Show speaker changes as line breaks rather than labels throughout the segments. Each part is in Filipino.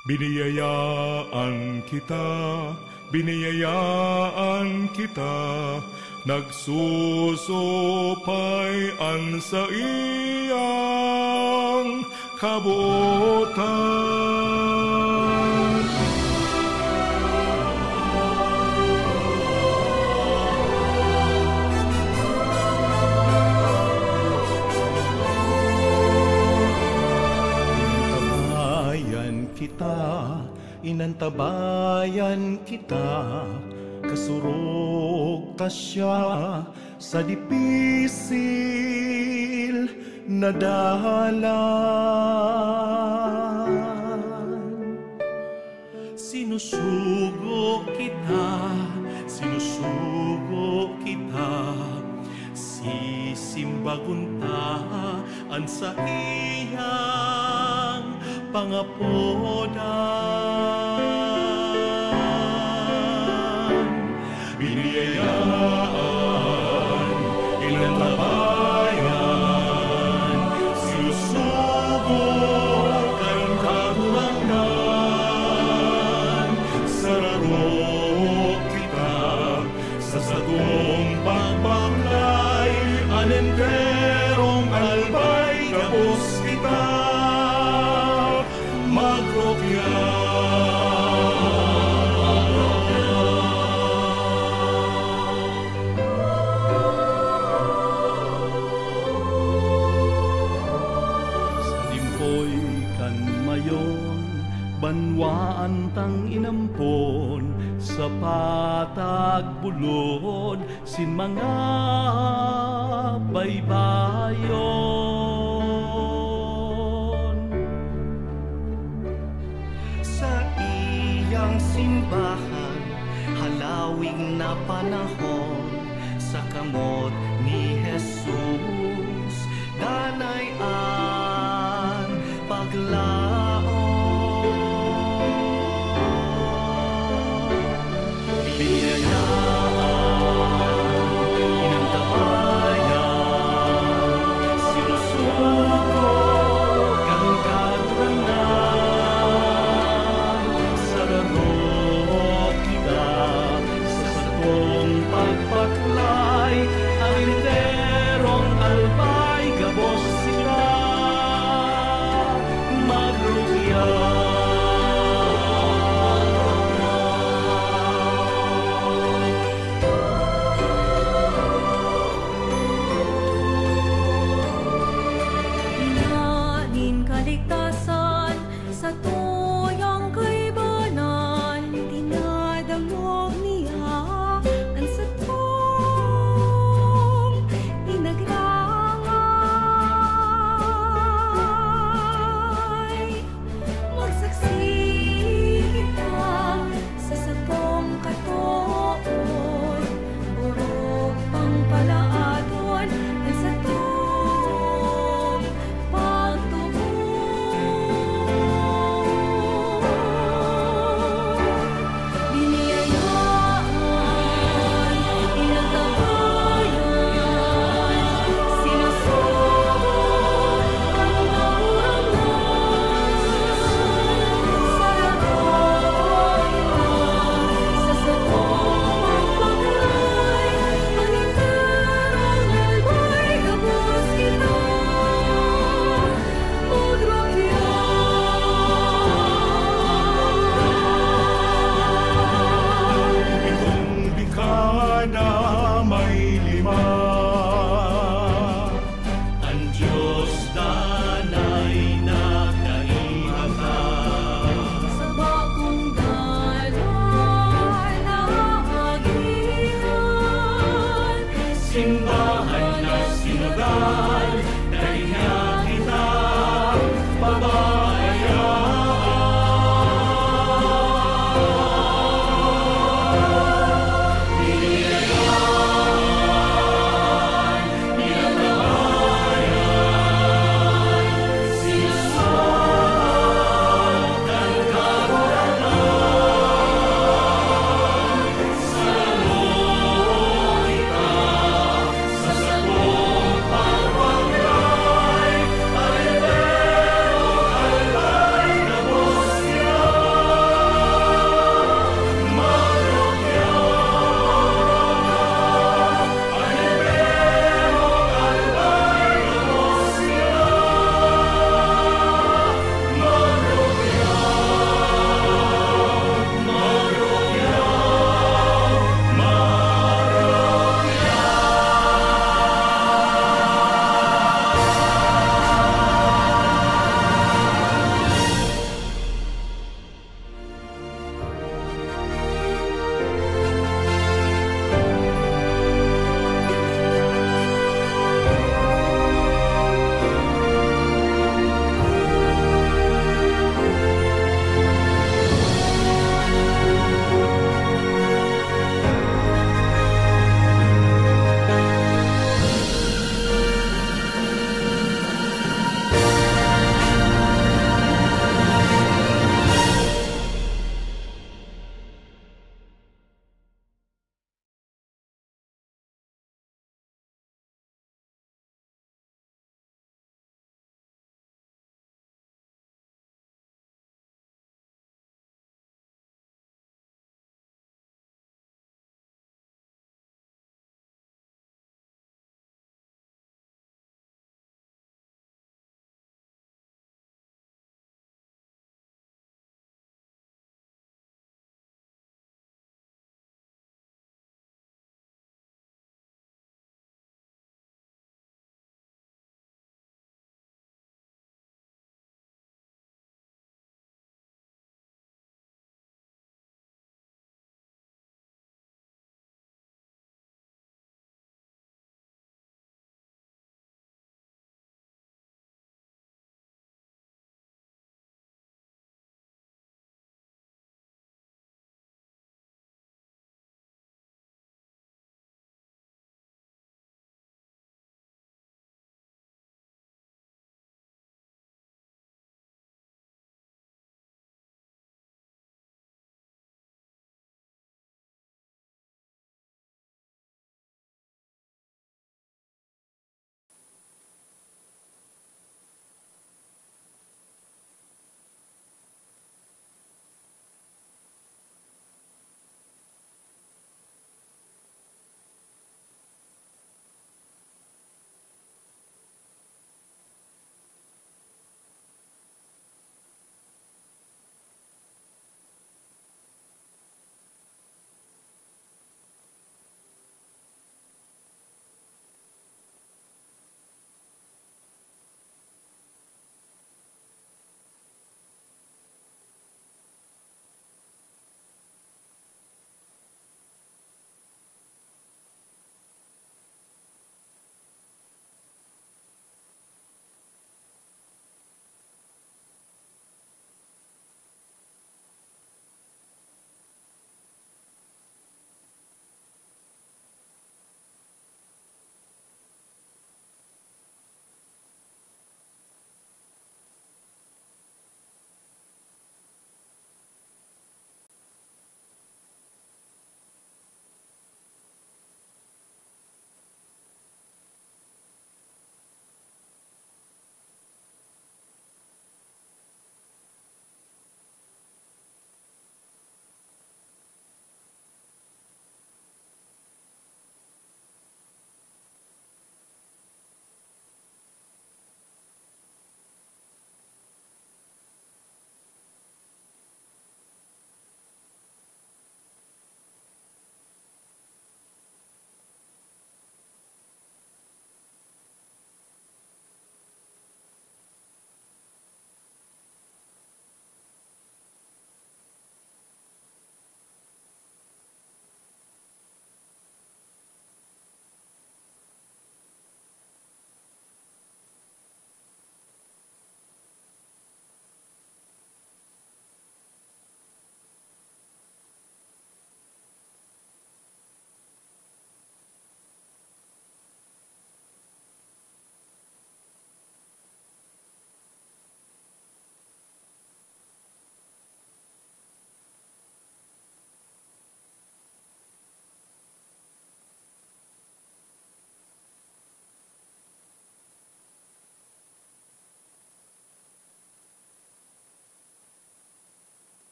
Biniyayaan kita, biniyayaan kita, nagsusupayan sa iyang kabuotan.
Inantabayan kita, kasurog ta siya sa dipisil na dalan. Sinusugo kita, sisimbaguntaan sa iyang pangapodan. Biniyayaan, inantabayan, sinusugo kang kagulangan. Sararo kita sa satong pagbaklay, anenderong albay kapos kita magrokya. Banwaan tang inampon sa patag bulod sin mga baybayon. Sa iyang simbahan halawing na panahon, sa kamot ni Jesus danayan paglaon.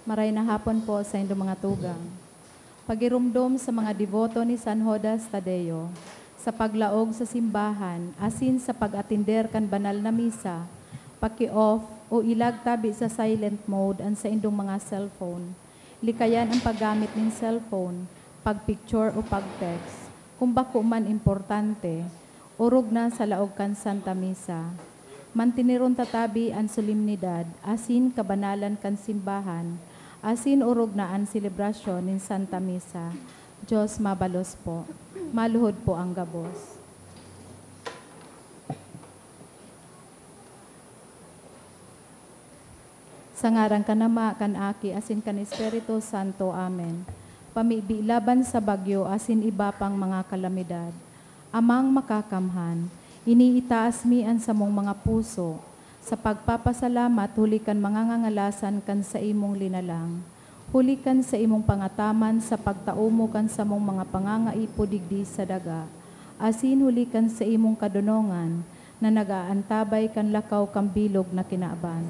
Maray na hapon po sa inyong mga tugang. Pagirumdom sa mga devoto ni San Judas Tadeo, sa paglaog sa simbahan, asin sa pag-atinder kan banal na misa, paki-off o ilag tabi sa silent mode ang sa indong mga cellphone. Likayan ang paggamit ng cellphone, pag-picture o pag-text. Kung bako man importante, urog na sa laog kan Santa Misa. Mantiniron tatabi ang solemnidad, asin kabanalan kan simbahan, asin urog na ang selebrasyon ng Santa Misa. Diyos mabalos po. Maluhod po ang gabos. Sa ngaran kanama, kan aki, asin kan Espiritu Santo. Amen. Pamibi laban sa bagyo, asin iba pang mga kalamidad. Amang makakamhan, iniitaas mi ang samong mga puso. Sa pagpapasalamat, hulikan mga ngangalasan kan sa imong linalang. Hulikan sa imong pangataman sa pagtaumo kan sa mong mga pangangaipo digdi sa daga. Asin hulikan sa imong kadunongan na nagaantabay kan lakaw kang bilog na kinaaban.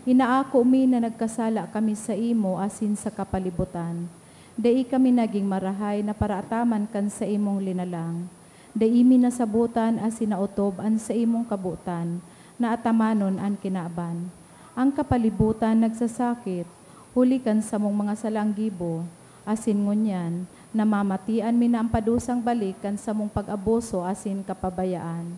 Inaako mi na nagkasala kami sa imo asin sa kapalibutan. Dai kami naging marahay na paraataman kan sa imong linalang. Dai mi nasabutan asin nautob an sa imong kabutan na atamanon an kinaaban. Ang kapalibutan nagsasakit, hulikan sa mong mga salanggibo, asin ngunyan, namamatian mi na ang padusang balikan sa mong pag-abuso asin kapabayaan.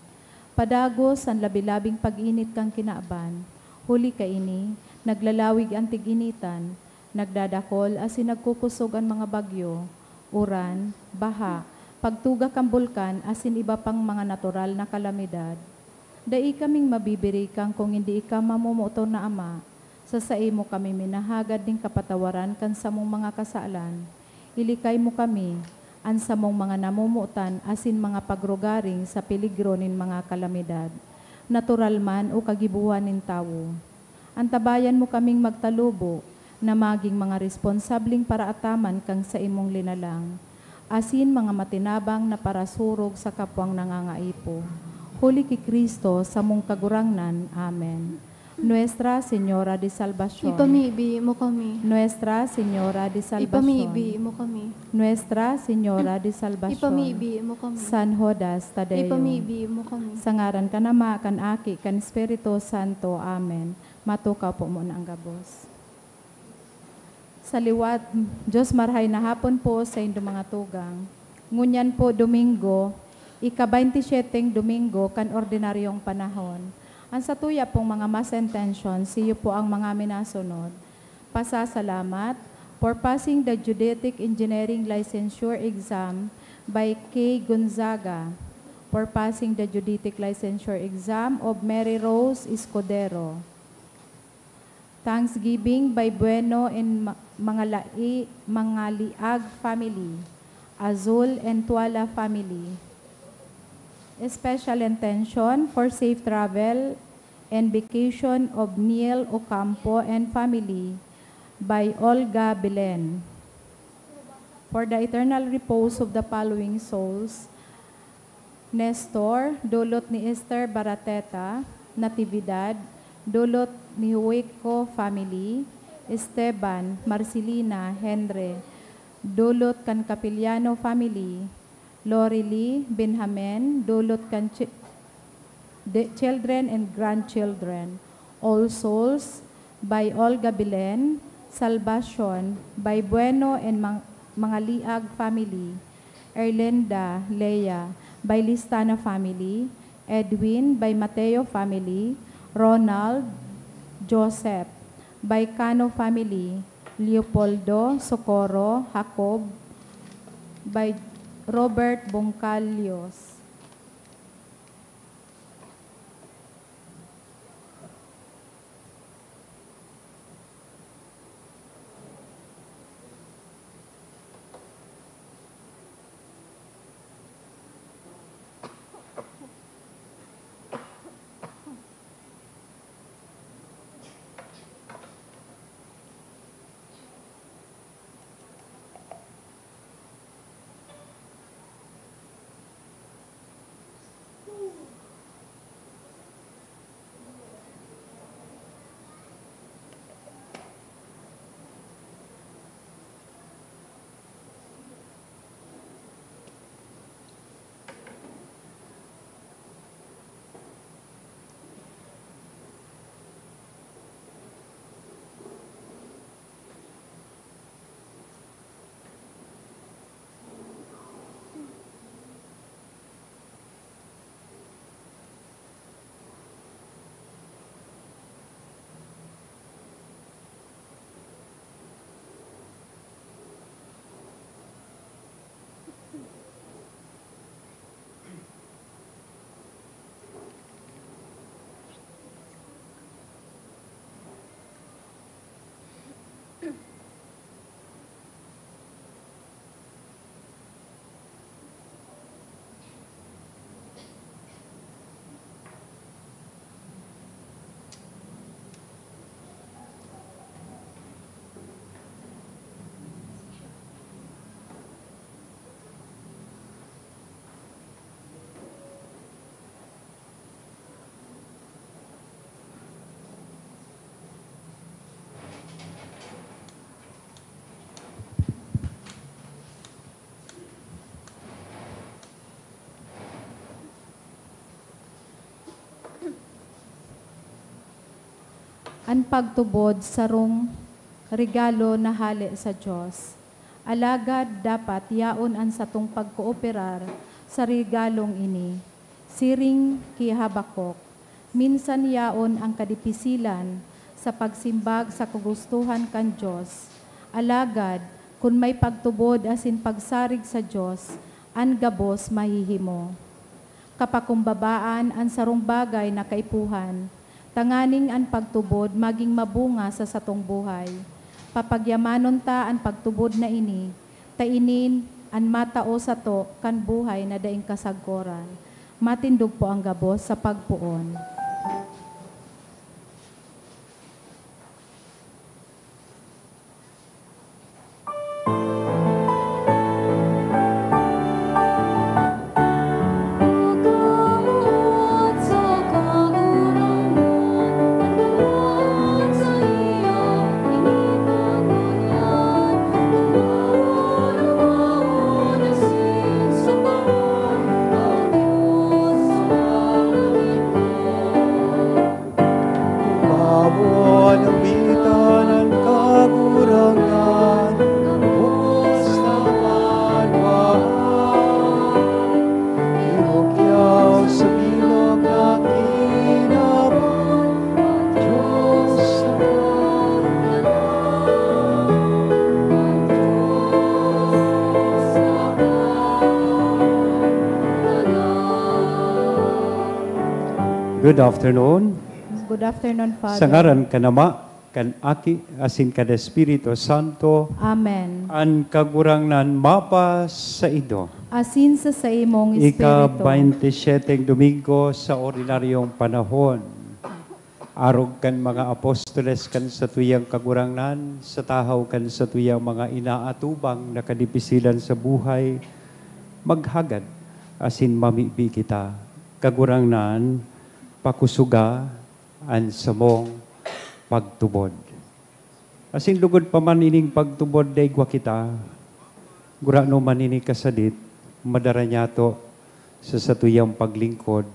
Padagos ang labilabing pag-init kang kinaaban, huli ka ini, naglalawig ang tig-initan, nagdadakol asin nagkukusog ang mga bagyo, uran, baha, pagtuga kang bulkan asin iba pang mga natural na kalamidad. Dai kaming mabibirikan kung hindi ika mamumuto na Ama, sa imo kami minahagad ng kapatawaran kan sa mong mga kasalan. Ilikay mo kami, an sa mong mga namumutan asin mga pagrugaring sa peligro nin mga kalamidad, natural man o kagibuhan nin tawo. Antabayan mo kaming magtalubo, na maging mga responsabling paraataman kang sa imong linalang, asin mga matinabang na parasurog sa kapwang nangangaipo. Huli ki Kristo sa mong kagurangnan. Amen. Nuestra Señora de Salvación.
Ipamibi mo kami.
Nuestra Señora de Salvación.
Ipamibi mo kami.
Nuestra Señora de Salvación.
Ipamibi mo kami.
San Judas Tadeo.
Ipamibi mo kami.
Sa ngaran ka nama, kan aki, kan Espiritu Santo. Amen. Matukaw po muna ang gabos. Sa liwat, Diyos marhay na hapon po sa inyong mga tugang. Ngunyan po Domingo, ika-27 Domingo, kan ordinaryong panahon. Ang satuya pong mga mass intention, siyo po ang mga minasunod. Pasasalamat for passing the Geodetic Engineering Licensure Exam by K. Gonzaga, for passing the Geodetic Licensure Exam of Mary Rose Escudero. Thanksgiving by Bueno and Mangaliag family, Azul and Tuala family. Special intention for safe travel and vacation of Neil Ocampo and family by Olga Belen. For the eternal repose of the following souls, Nestor, dulot ni Esther Barateta, Natividad, dulot ni Hueco family, Esteban, Marcelina, Henry, dulot kan Capiliano family, Lori Lee, Benjamin, dulot kan children and grandchildren. All Souls by Olga Belen, Salvacion by Bueno and Mangaliag family, Erlenda, Leia by Listana family, Edwin by Mateo family, Ronald, Joseph by Cano family, Leopoldo, Socorro, Jacob by Robert Boncalios. Ang pagtubod sarong regalo na hali sa Dios. Alagad dapat yaon ang satong pagkooperar sa regalong ini. Siring ki Habakuk, minsan yaon ang kadipisilan sa pagsimbag sa kagustuhan kan Dios. Alagad kun may pagtubod asin pagsarig sa Dios, an gabos mahihimo. Kapakumbabaan ang sarong bagay na kaipuhan, tanganing ang pagtubod maging mabunga sa satong buhay. Papagyamanon ta ang pagtubod na ini, tainin ang matao sa to kan buhay na daing kasagkoran. Matindog po ang gabos sa pagpuon.
Good afternoon.
Good afternoon, Father.
Sa ngaran kanama, kan Aki, asin kada Espiritu Santo,
Amen.
ang kagurangnan mapa sa ido.
Asin sa imong Espiritu.
Ika-27 Domingo sa ordinaryong panahon. Arog kan mga apostoles kan sa tuyang kagurangnan, sa tahaw kan sa tuyang mga inaatubang na kadipisilan sa buhay, maghagad asin mamibi kita. Kagurangnan, pakusuga ang samong pagtubod. Asin lugod pa man ining pagtubod daigwa kita, gurano man ini kasadit, madara niya to sa satuyang paglingkod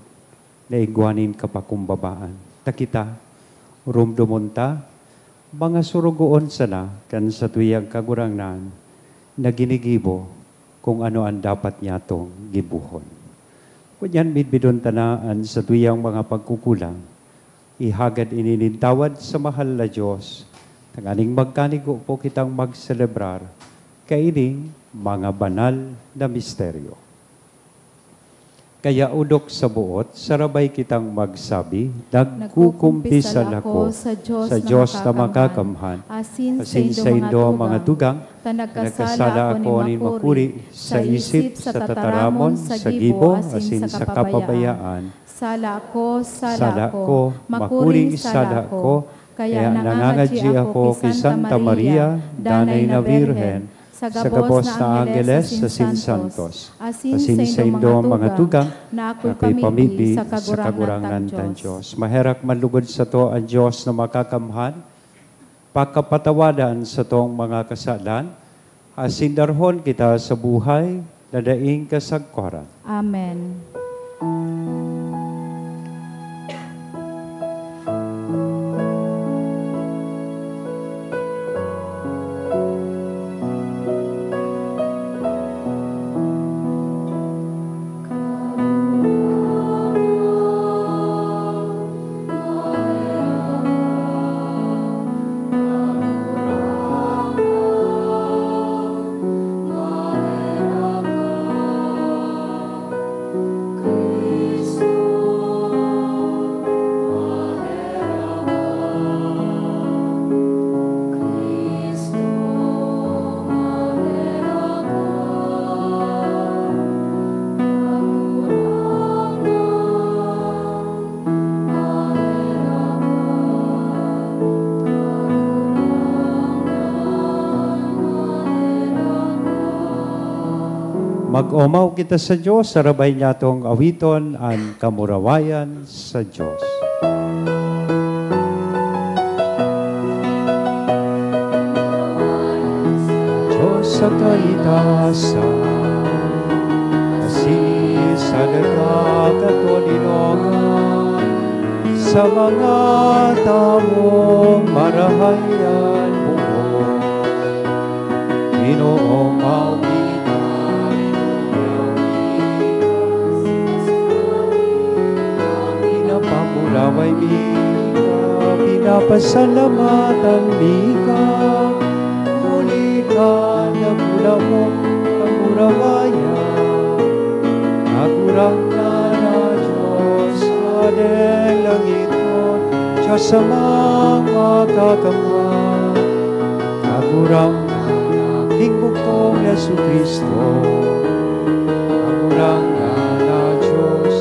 na igwanin kapakumbabaan. Takita, rumdumunta, mga surugoon sana kan satuyang kagurangnan na ginigibo kung ano ang dapat niya tong gibuhon. Kunyan midbidon tanaan sa tuyang mga pagkukulang, ihagad ininintawad sa mahal na Diyos, tanganing magkanigo po kitang magselebrar, kaining mga banal na misteryo. Kaya udok sa buot, sarabay kitang magsabi, nagkukumpisal ako sa Diyos na makakamhan, asin sa indo mga tugang, nagkasala ako ni makuri sa isip, sa tataramon, sa gibo, asin sa kapabayaan.
Sala ko,
makuring sala ko, kaya nangangadji ako kay Santa Maria, danay na Virhen, sa gabos na Angeles, sa Sinsantos, asin sa indo mga tugang, na ako'y pamibi sa kagurangan ng Diyos. Maherak manlugod sa to ang Diyos na makakamhan, pagkapatawadan sa tong mga kasalan, asin darhon kita sa buhay, na daing kasagkoran.
Amen.
Mag-umaw kita sa Diyos, sarabay niya tong awiton ang kamurawayan sa Diyos. Diyos sa kaitasan, asin sa nagkakatolinongan, sa mga taong marahayan buo. Ginoong pinapamulaway mika, pinapasalamatan mika, muli ka na mula mong kamurawayan. Nagurang na Diyos, adeng langit mo, Diyos sa mga kakamwan. Nagurang na hingbuktong Yesu Kristo, nagurang na Diyos,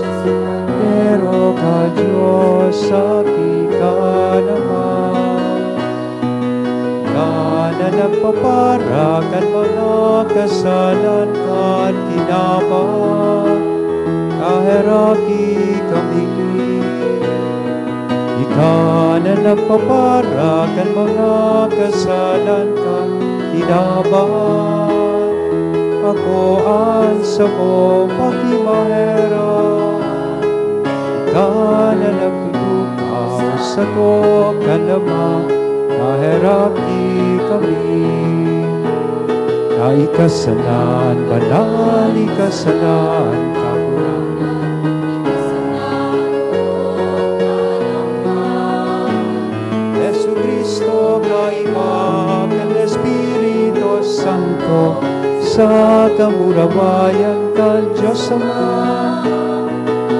pero ka Diyos, sakit ka naman. Ka na nagpaparakan mga kasalan ka't kinabang, kaheraki kami. Ika na nagpaparakan mga kasalan ka't kinabang, ako ang sa mo pagkimahera. Ika na nagtutukaw sa ko kalamang, kaheraki kami. Na ikasalan, banal ikasalan, Yesu Kristo, kaimag ng Espiritu Santo, sa kamurawayan ka, Diyos Ama.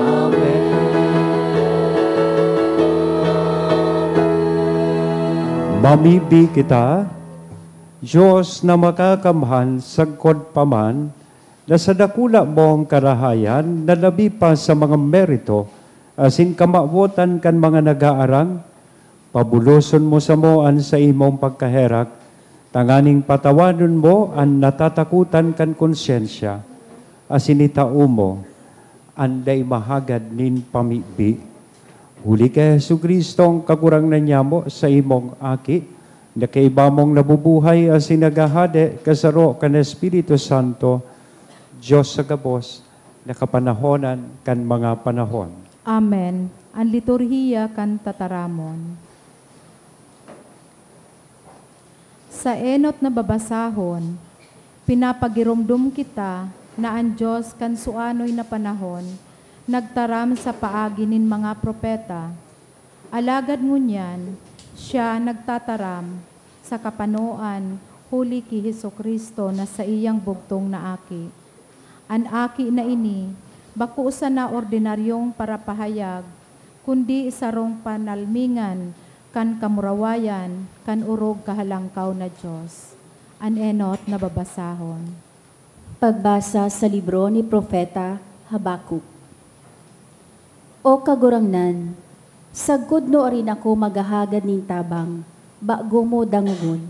Amen. Mamibi kita, Diyos na makakamhan sagkod paman, na sa dakula mong karahayan, na labi pa sa mga merito, asin kamawotan kan mga nagaarang, pabuloson mo sa moan sa imong pagkaherak, tanganing patawanon mo ang natatakutan kan konsyensya, asin itao mo, anday mahagad nin pamibi. Huli kay Jesu Kristo ang kagurang na niya mo sa imong aki, na kaiba mong nabubuhay as sinagahade kasaro kan Espiritu Santo, Diyos sa gabos, na kapanahonan kan mga panahon.
Amen. Ang liturhiya kan tataramon. Sa enot na babasahon, pinapagirumdum kita na ang Diyos kan suanoy na panahon, nagtaram sa paagi nin mga propeta. Alagad ngunyan, siya nagtataram sa kapanoan huli ki Hesukristo na sa iyang bugtong na aki. An aki na ini, baku sa na ordinaryong parapahayag, kundi isarong panalmingan kan kamurawayan, kan urog kahalangkaw na Diyos. An enot na babasahon.
Pagbasa sa libro ni Propeta Habakuk. O kagurangnan, sagod no rin ako maghahagad nin tabang, bago mo dangugon,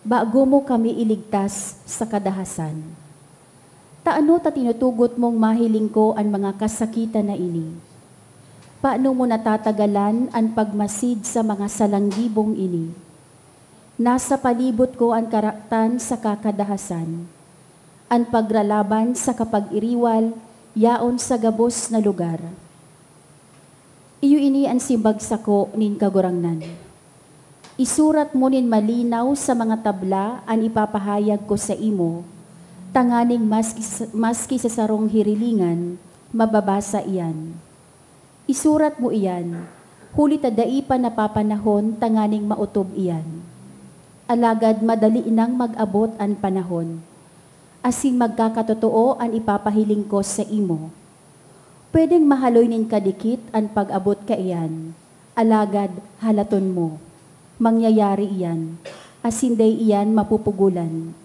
bago mo kami iligtas sa kadahasan. Taano ta tinutugot mong mahiling ko ang mga kasakitan na ini? Paano mo natatagalan ang pagmasid sa mga salanggibong ini? Nasa palibot ko ang karaktan sa kakadahasan, ang pagralaban sa kapag-iriwal, yaon sa gabos na lugar. Iyo ini ang simbagsako nin kagurangnan. Isurat mo nin malinaw sa mga tabla ang ipapahayag ko sa imo, tanganing maski sa sarong hirilingan, mababasa iyan. Isurat mo iyan, huli tadai pa napapanahon, tanganing mautob iyan. Alagad madali inang mag-abot ang panahon, asing magkakatotoo ang ipapahiling ko sa imo. Pwedeng mahaloy nin kadikit ang pag-abot ka iyan, alagad halaton mo. Mangyayari iyan, asinday iyan mapupugulan.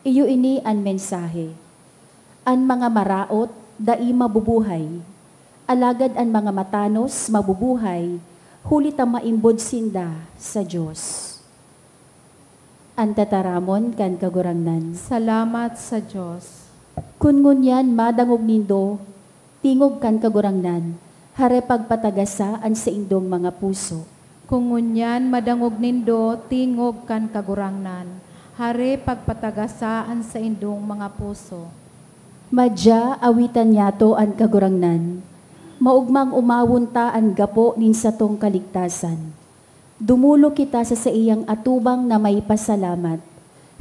Iyo ini ang mensahe. Ang mga maraot, dai mabubuhay. Alagad ang mga matanos, mabubuhay, huli ta maimbod sinda sa Diyos. Ang tataramon kan kagurangnan.
Salamat sa Diyos.
Kun ngunyan madangog nindo, tingog kan kagurangnan, hare pagpatagasa ang sa indong mga puso.
Kung ngunyan madangog nindo, tingog kan kagurangnan, hare pagpatagasaan sa indong mga puso.
Madya awitan yato ang kagurangnan, maugmang umawuntaan gapo nin satong kaligtasan. Dumulo kita sa iyang atubang na may pasalamat.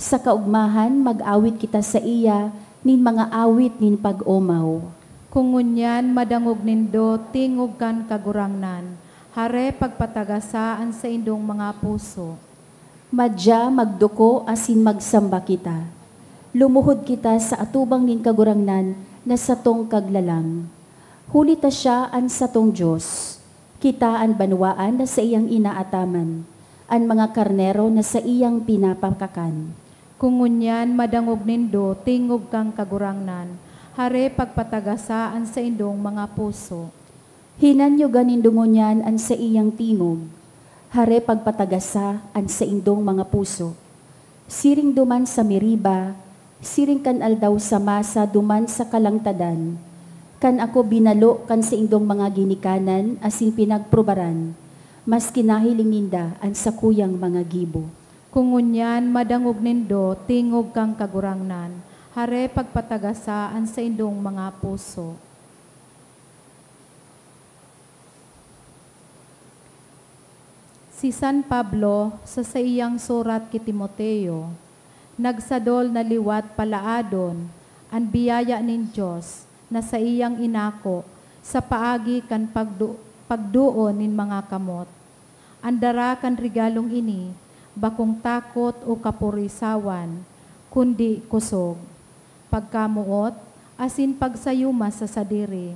Sa kaugmahan, mag-awit kita sa iya nin mga awit nin pag-umaw.
Kung ngunyan madangog nindo, tingog kan kagurangnan, hare pagpatagasaan sa indong mga puso.
Madya magduko asin magsamba kita. Lumuhod kita sa atubang nin kagurangnan na satong kaglalang. Hulita siya an satong Diyos. Kita an banwaan na sa iyang inaataman. An mga karnero na sa iyang pinapakakan.
Kung ngunyan madangog nindo, tingog kang kagurangnan, hare pagpatagasaan sa indong mga puso.
Hinanyo ganindo ngunyan an sa iyang tingog. Hare pagpatagasa an sa indong mga puso. Siring duman sa Meriba, siring kan aldaw sa masa duman sa kalangtadan. Kan ako binalo kan sa indong mga ginikanan asin pinagprobaran. Mas kinahiling ninda an sa kuyang mga gibo.
Kung ngunyan madangog nindo, tingog kang kagurangnan, hare pagpatagasaan sa indong mga puso. Si San Pablo sa iyang surat kay Timoteo, nagsadol na liwat palaadon ang biyaya nin Diyos na sa iyang inako sa paagi kan pagduon nin mga kamot. Andara kan regalong ini, bakong takot o kapurisawan, kundi kusog. Pagkamuot, asin pagsayuma sa sadiri.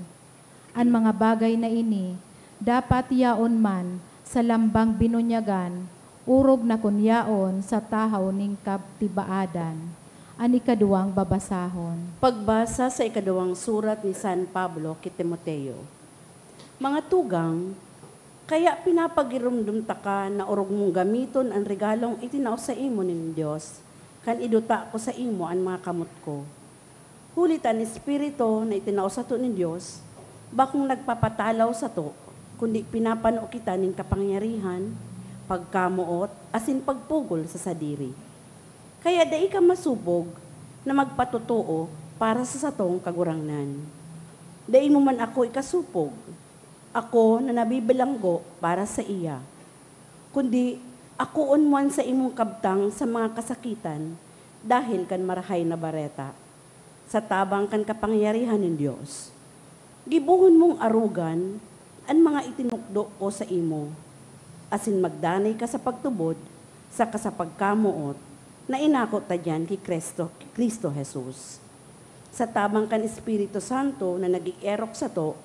Ang mga bagay na ini, dapat yaon man sa lambang binunyagan, urog na kunyaon sa tahaw ning kabtibaadan. Ang ikaduwang babasahon.
Pagbasa sa ikaduwang surat ni San Pablo kay Timoteo. Mga tugang, kaya pinapagirumdum ta ka na urog mong gamiton ang regalong itinaw sa imo nin Diyos, kan iduta ko sa imo ang mga kamot ko. Hulit ang espiritu na itinaw sa to nin Diyos, bakong nagpapatalaw sa to, kundi pinapano kita nin kapangyarihan, pagkamuot, asin pagpugol sa sadiri. Kaya dai ka masubog na magpatutuo para sa satong kagurangnan. Dai mo man ako ikasupog, ako na nabibilanggo para sa iya. Kundi ako unmuan sa imong kabtang sa mga kasakitan dahil kan marahay na bareta. Sa tabang kan kapangyarihan ng Diyos. Gibuhon mong arugan ang mga itinukdo ko sa imo. Asin magdanay ka sa pagtubod sa kasapagkamuot na inako ta dyan kay Kristo Jesus. Sa tabang kan Espiritu Santo na nag-ierok sa to,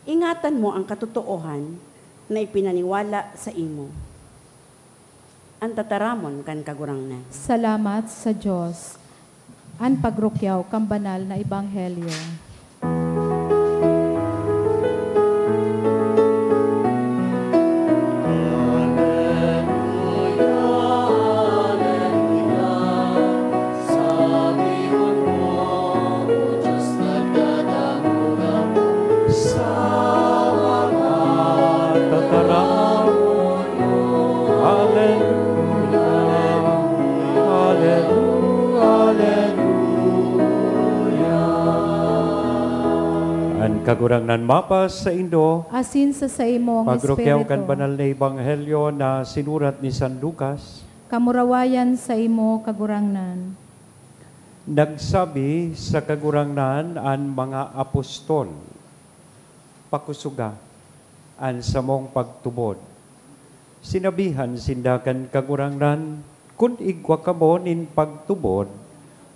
ingatan mo ang katotoohan na ipinaniwala sa imo. Ang tataramon kan kagurangnan.
Salamat sa Diyos. Ang pagrukyaw kang banal na ebanghelyo.
Kagurangnan mapas sa Indo,
Asin sa imong
pagrukyaw
espiritu.
kan banal na ebanghelyo na sinurat ni San Lucas,
Kamurawayan sa imo kagurangnan.
nagsabi sa kagurangnan ang mga apostol, pakusuga ang samong pagtubod. Sinabihan sindakan kagurangnan, kun igwa kamo nin pagtubod,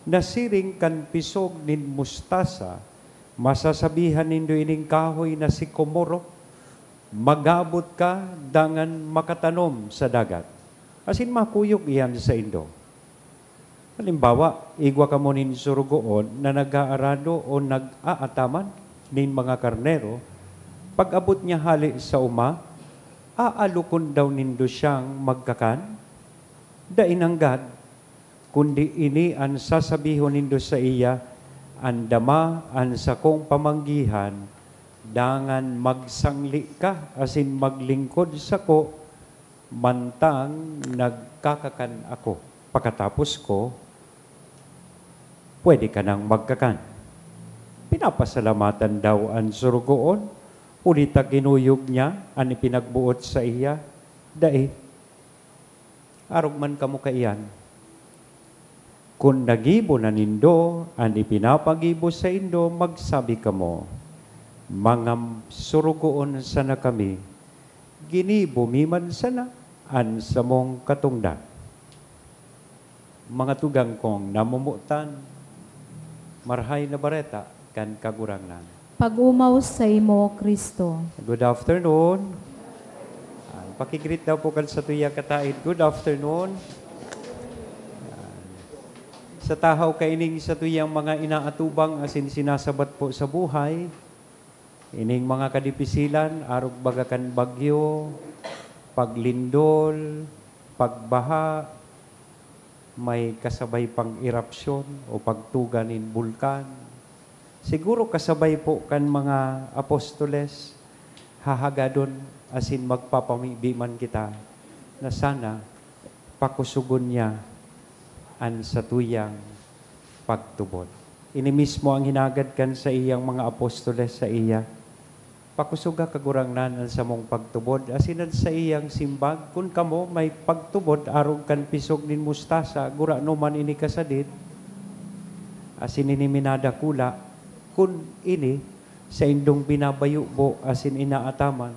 nasiring kan pisog nin mustasa, masasabihan nindo ining kahoy na si Komoro, magabot ka dangan makatanom sa dagat. Asin makuyog iyan sa Indo. Halimbawa, igwa ka mo nin surugoon na nag-aarado o nag-aataman nin mga karnero, pag abot niya hali sa uma, aalukon daw nindo siyang magkakan, dainanggad, kundi ini ang sasabihon nindo sa iya, andama ang sakong pamanggihan, dangan magsangli ka, asin maglingkod sa ko, mantang nagkakakan ako. Pagkatapos ko, pwede ka nang magkakan. Pinapasalamatan daw ang surugoon, Unita kinuyog niya, ani pinagbuot sa iya, dai, arog man kamo kaiyan. Kung nagibo na nindo, ani pinapagibo sa indo, magsabi kamo, mga surugoon sana kami, ginibo miman sana, an sa mong katungdan. Mga tugang kong namumutan, marhay na bareta, kan kagurangnan.
Pag-umaw sa imo, Kristo.
Good afternoon. Pakigreet daw po kan sa tuya katain. Good afternoon. Sa tahaw kaining sa tuyang mga inaatubang asin sinasabat po sa buhay, ining mga kadipisilan, arog bagakan bagyo, paglindol, pagbaha, may kasabay pang erupsyon o pagtuganin bulkan. Siguro kasabay po kan mga apostoles, hahagadon asin magpapamibiman kita na sana pakusugon niya an sa tuyang pagtubod. Ini mismo ang hinagad kan sa iyang mga apostoles sa iya. Pakusuga kagurangnan sa mong pagtubod, asinan sa iyang simbag, kung kamo may pagtubod, arog kan pisog nin mustasa, gura no man ini kasadit, asin ini minadakula, kun ini sa indong binabayubo asin inaataman,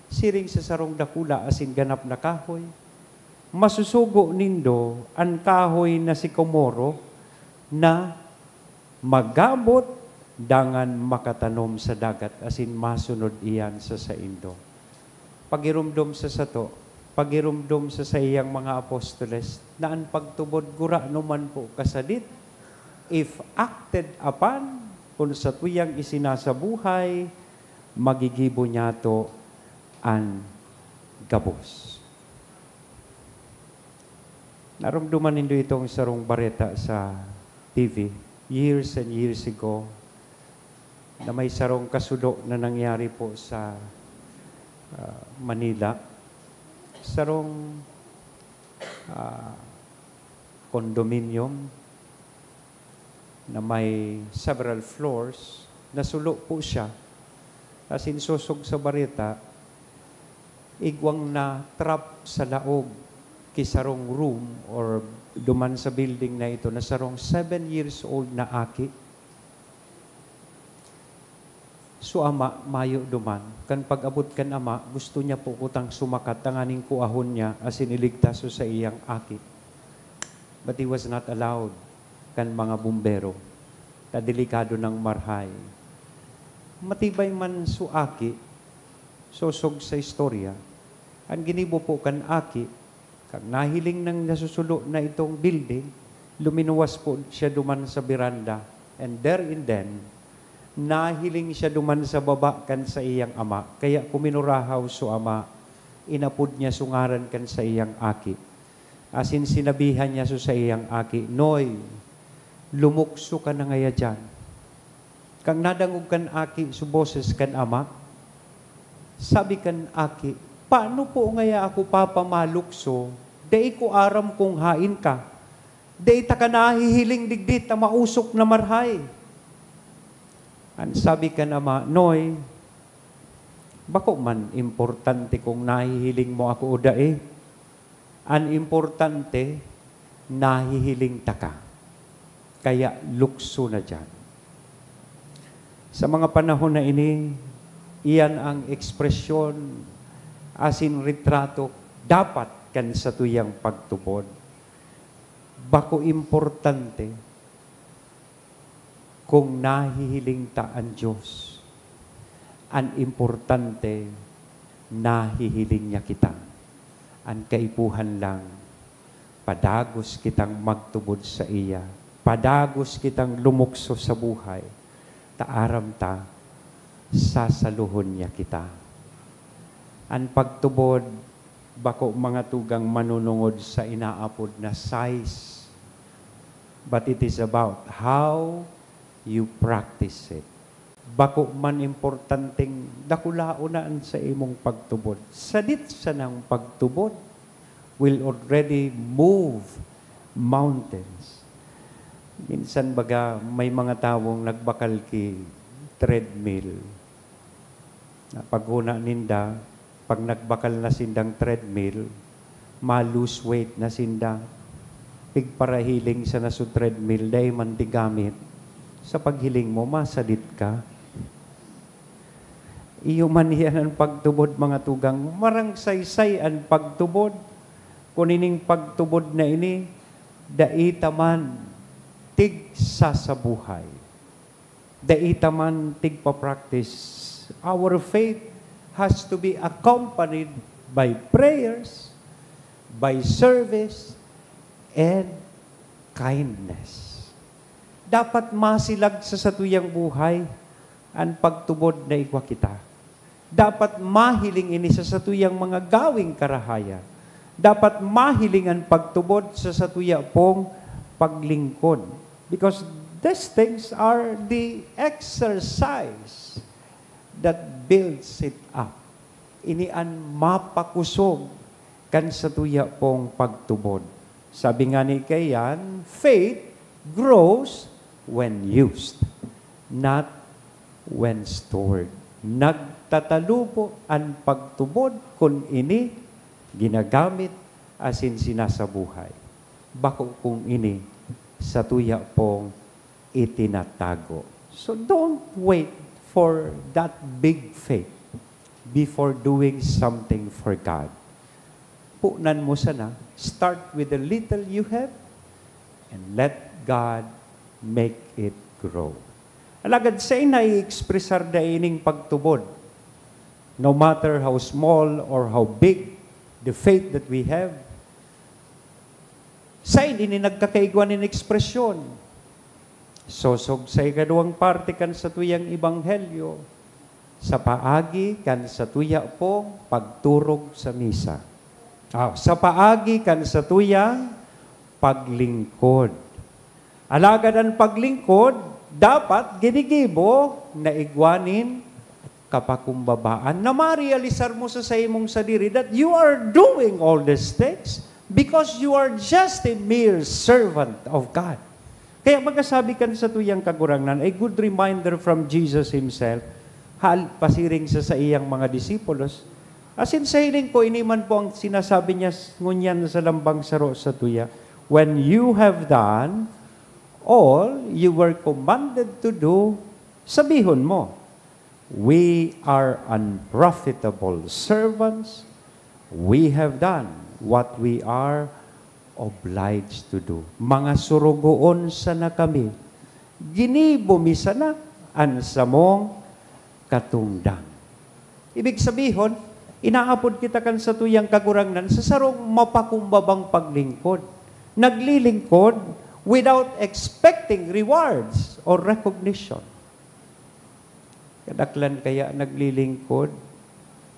siring sa sarong dakula asin ganap na kahoy, masusugo nindo ang kahoy na si Komoro na magabot dangan makatanom sa dagat asin masunod iyan sa indo. Pagirumdom sa sato, pagirumdom sa iyang mga apostoles na ang pagtubod gura numan po kasadit if acted upon kung sa tuyang isinasabuhay, magigibo niya to ang gabos. Naramduman nindo itong sarong bareta sa TV years and years ago na may sarong kasudo na nangyari po sa Manila. Sarong condominium na may several floors, nasulo po siya. As in susog sa bareta, igwang na trap sa laog kisarong room or duman sa building na ito na sarong 7 years old na aki. So ama, mayo duman. Kan pag-abot kan ama, gusto niya po kutang sumakat tanganing kuahon niya as in iligtas sa iyang aki. But he was not allowed kan mga bumbero, kadelikado ng marhay. Matibay man suaki, sosog sa istorya, ang ginibo po kan aki, kag nahiling ng nasusulo na itong building, luminuwas po siya duman sa beranda, and there and then, nahiling siya duman sa baba kan sa iyang ama, kaya kuminurahaw so ama, inapod niya sungaran kan sa iyang aki. Asin sinabihan niya so sa iyang aki, Noy, lumukso ka na ngaya dyan. Kang nadangog kan aki, suboses kan ama, sabi kan aki, paano po ngaya ako papamalukso? Dei ko aram kung hain ka. Dei ta ka nahihiling digdit na mausok na marhay. An sabi kan ama, Noy, bako man importante kung nahihiling mo ako o dae. An importante, nahihiling ta ka. Kaya lukso na dyan. Sa mga panahon na ini, iyan ang ekspresyon asin retrato dapat kan sa tuyang pagtupod. Bako importante kung nahihiling ta ang Diyos. Ang importante, nahihiling niya kita. Ang kaipuhan lang, padagos kitang magtubod sa iya. Padagos kitang lumukso sa buhay, taaram ta, sasaluhon niya kita. Ang pagtubod, bako mga tugang manunungod sa inaapod na size, but it is about how you practice it. Bako man importanteng dakulaonaan sa imong pagtubod. Sadit sa ng pagtubod will already move mountains. Minsan baga may mga tawong nagbakal ki treadmill. Paghuna ninda, pag nagbakal na sindang treadmill, ma-lose weight na sinda. Pigparahiling sa naso treadmill, dahil man ti gamit. Sa paghiling mo, masadit ka. Iyo man yan ang pagtubod, mga tugang. Marang saysay ang pagtubod. Kunining pagtubod na ini, daita man tig sasabuhay. Daita man tig pa-practice. Our faith has to be accompanied by prayers, by service, and kindness. Dapat masilag sa satuyang buhay ang pagtubod na ikwa kita. Dapat mahiling ini sa satuyang mga gawing karahayan. Dapat mahiling ang pagtubod sa satuya pong paglingkod. Because these things are the exercise that builds it up. Ini ang mapakusog kan satuya pong pagtubod. Sabi nga ni Kayan, faith grows when used, not when stored. Nagtatalupo ang pagtubod kung ini ginagamit asin sinasabuhay. Bako kung ini sa tuya pong itinatago. So don't wait for that big faith before doing something for God. Punan mo sana, start with the little you have and let God make it grow. Alagad sa i-expressar da ining pagtubod. No matter how small or how big the faith that we have, sa ini nagkakaigwan in ekspresyon. Sosog sa ikaduwang parte kan sa tuyang ibanghelyo, sa paagi kan sa tuya pong pagturog sa misa. Sa paagi kan sa tuyang paglingkod. Alagad ang paglingkod, dapat ginigibo na igwanin kapakumbabaan na ma-realisar mo sa imong sadiri that you are doing all these things because you are just a mere servant of God. Kaya magkasabi kan sa tuyang kagurangnan, a good reminder from Jesus Himself, pasiring sa iyang mga disipulos. Asin sa hiling ko, iniman po ang sinasabi niya ngunyan sa lambang saro sa tuya, when you have done all you were commanded to do, sabihon mo, we are unprofitable servants, we have done what we are obliged to do. Mga surugoon sana kami, ginibumi sana ansamong katungdang. Ibig sabihin, inaapod kita kan sa tuyang kagurangnan sa sarong mapakumbabang paglingkod. Naglilingkod without expecting rewards or recognition. Kadaklan kaya naglilingkod,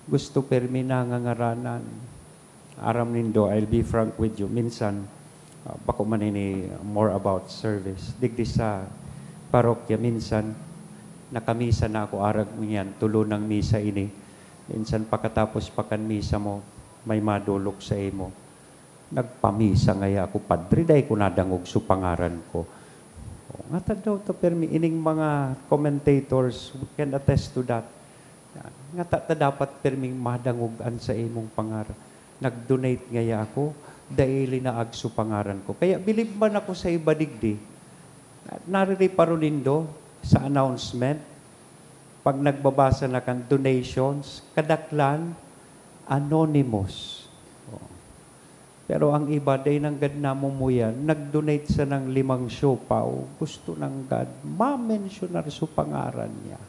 gusto permi nangangaranan. Aram nindo, I'll be frank with you. Minsan, bako man ini more about service. Digdi sa parokya, minsan, nakamisa na ako arag mo yan, tulo ng misa ini. Minsan, pagkatapos pakan misa mo, may madulok sa imo. Nagpamisa ngaya ako, padre, dahil ko nadangog sa pangaran ko. Nga daw to permi, ining mga commentators can attest to that. Nga dapat perming madangogan sa imong pangaran. Nag-donate ngaya ako, dahil inaag sa pangaran ko. Kaya bilib man ako sa iba digdi. Nariri parolindo sa announcement, pag nagbabasa na kan donations, kadaklan, anonymous. Pero ang iba, day nang God na mo yan, nag-donate sa ng 5 siopaw, gusto ng God, ma-mentionar sa pangaran niya.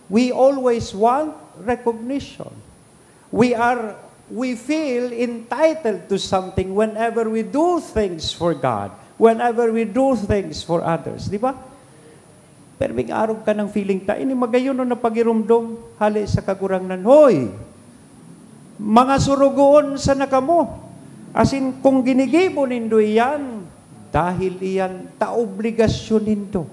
We always want recognition. We feel entitled to something whenever we do things for God, whenever we do things for others. Di ba? Pero may arog ka ng feeling ta, ini magayon na pagirumdom, hali sa kagurangnan, hoy, mga surugoon sa nakamo. Asin kung ginigibo nindo iyan, dahil iyan taobligasyon nindo.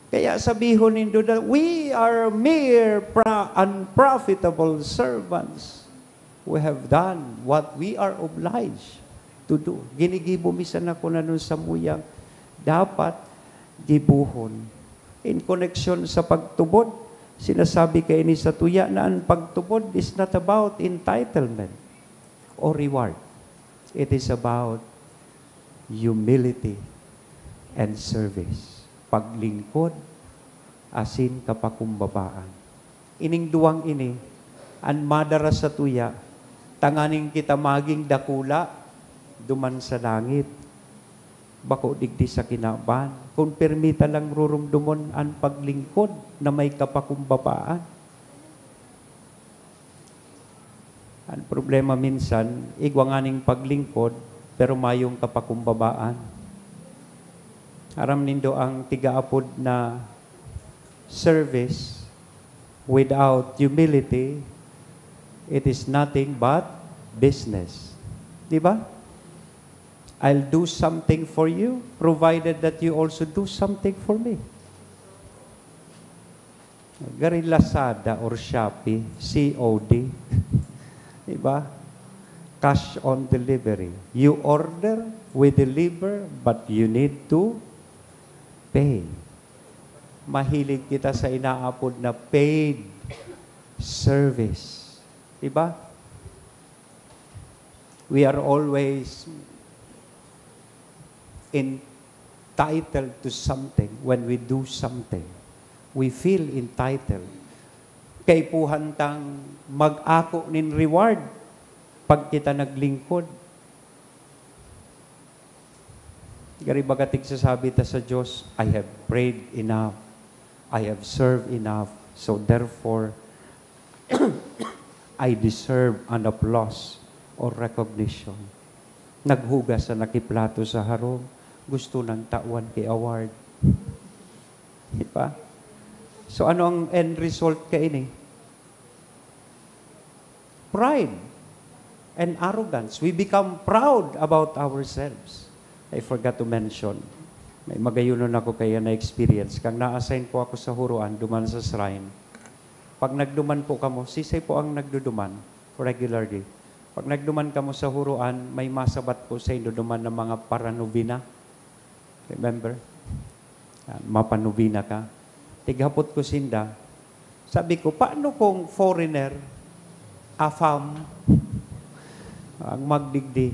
Kaya sabihon nindo that we are mere unprofitable servants. We have done what we are obliged to do. Ginigibo misan ako na nun sa muyang, dapat gibuhon. In connection sa pagtubod, Sinasabi kay ini sa tuya na ang pagtubod is not about entitlement or reward. It is about humility and service. Paglingkod, asin kapakumbabaan. Ining duwang ini, ang madara sa tuya, tanganing kita maging dakula, duman sa langit. Bako digdi sa kinaban. Kung permita lang rurumdumon ang paglingkod na may kapakumbabaan. Ang problema minsan, igwanganing paglingkod, pero mayong kapakumbabaan. Aram nindo ang tigaapod na service without humility, it is nothing but business. Di ba? I'll do something for you, provided that you also do something for me. Gari Lazada or Shopee, COD. Diba? Cash on delivery. You order, we deliver, but you need to pay. Mahilig kita sa inaapod na paid service. Diba? We are always entitled to something when we do something. We feel entitled. Kay puhantang mag-ako nin reward pag kita naglingkod. Gari bagatig sasabi ta sa Diyos, I have prayed enough. I have served enough. So therefore, I deserve an applause or recognition. Naghugas sa nakiplato sa harong, gusto ng tawan kay award. Diba? So ano ang end result ka ini? Pride and arrogance. We become proud about ourselves. I forgot to mention, may magayunon ako kaya na experience. Kang na-assign po ako sa huruan, duman sa shrine. Pag nagduman po kamo, sisay po ang nagduduman regularly. Pag nagduman kamo sa huruan, may masabat po sa duman ng mga paranubina. Remember? Mapanubina ka. Tighapot ko sinda. Sabi ko, paano kung foreigner, afam, ang magdigdi,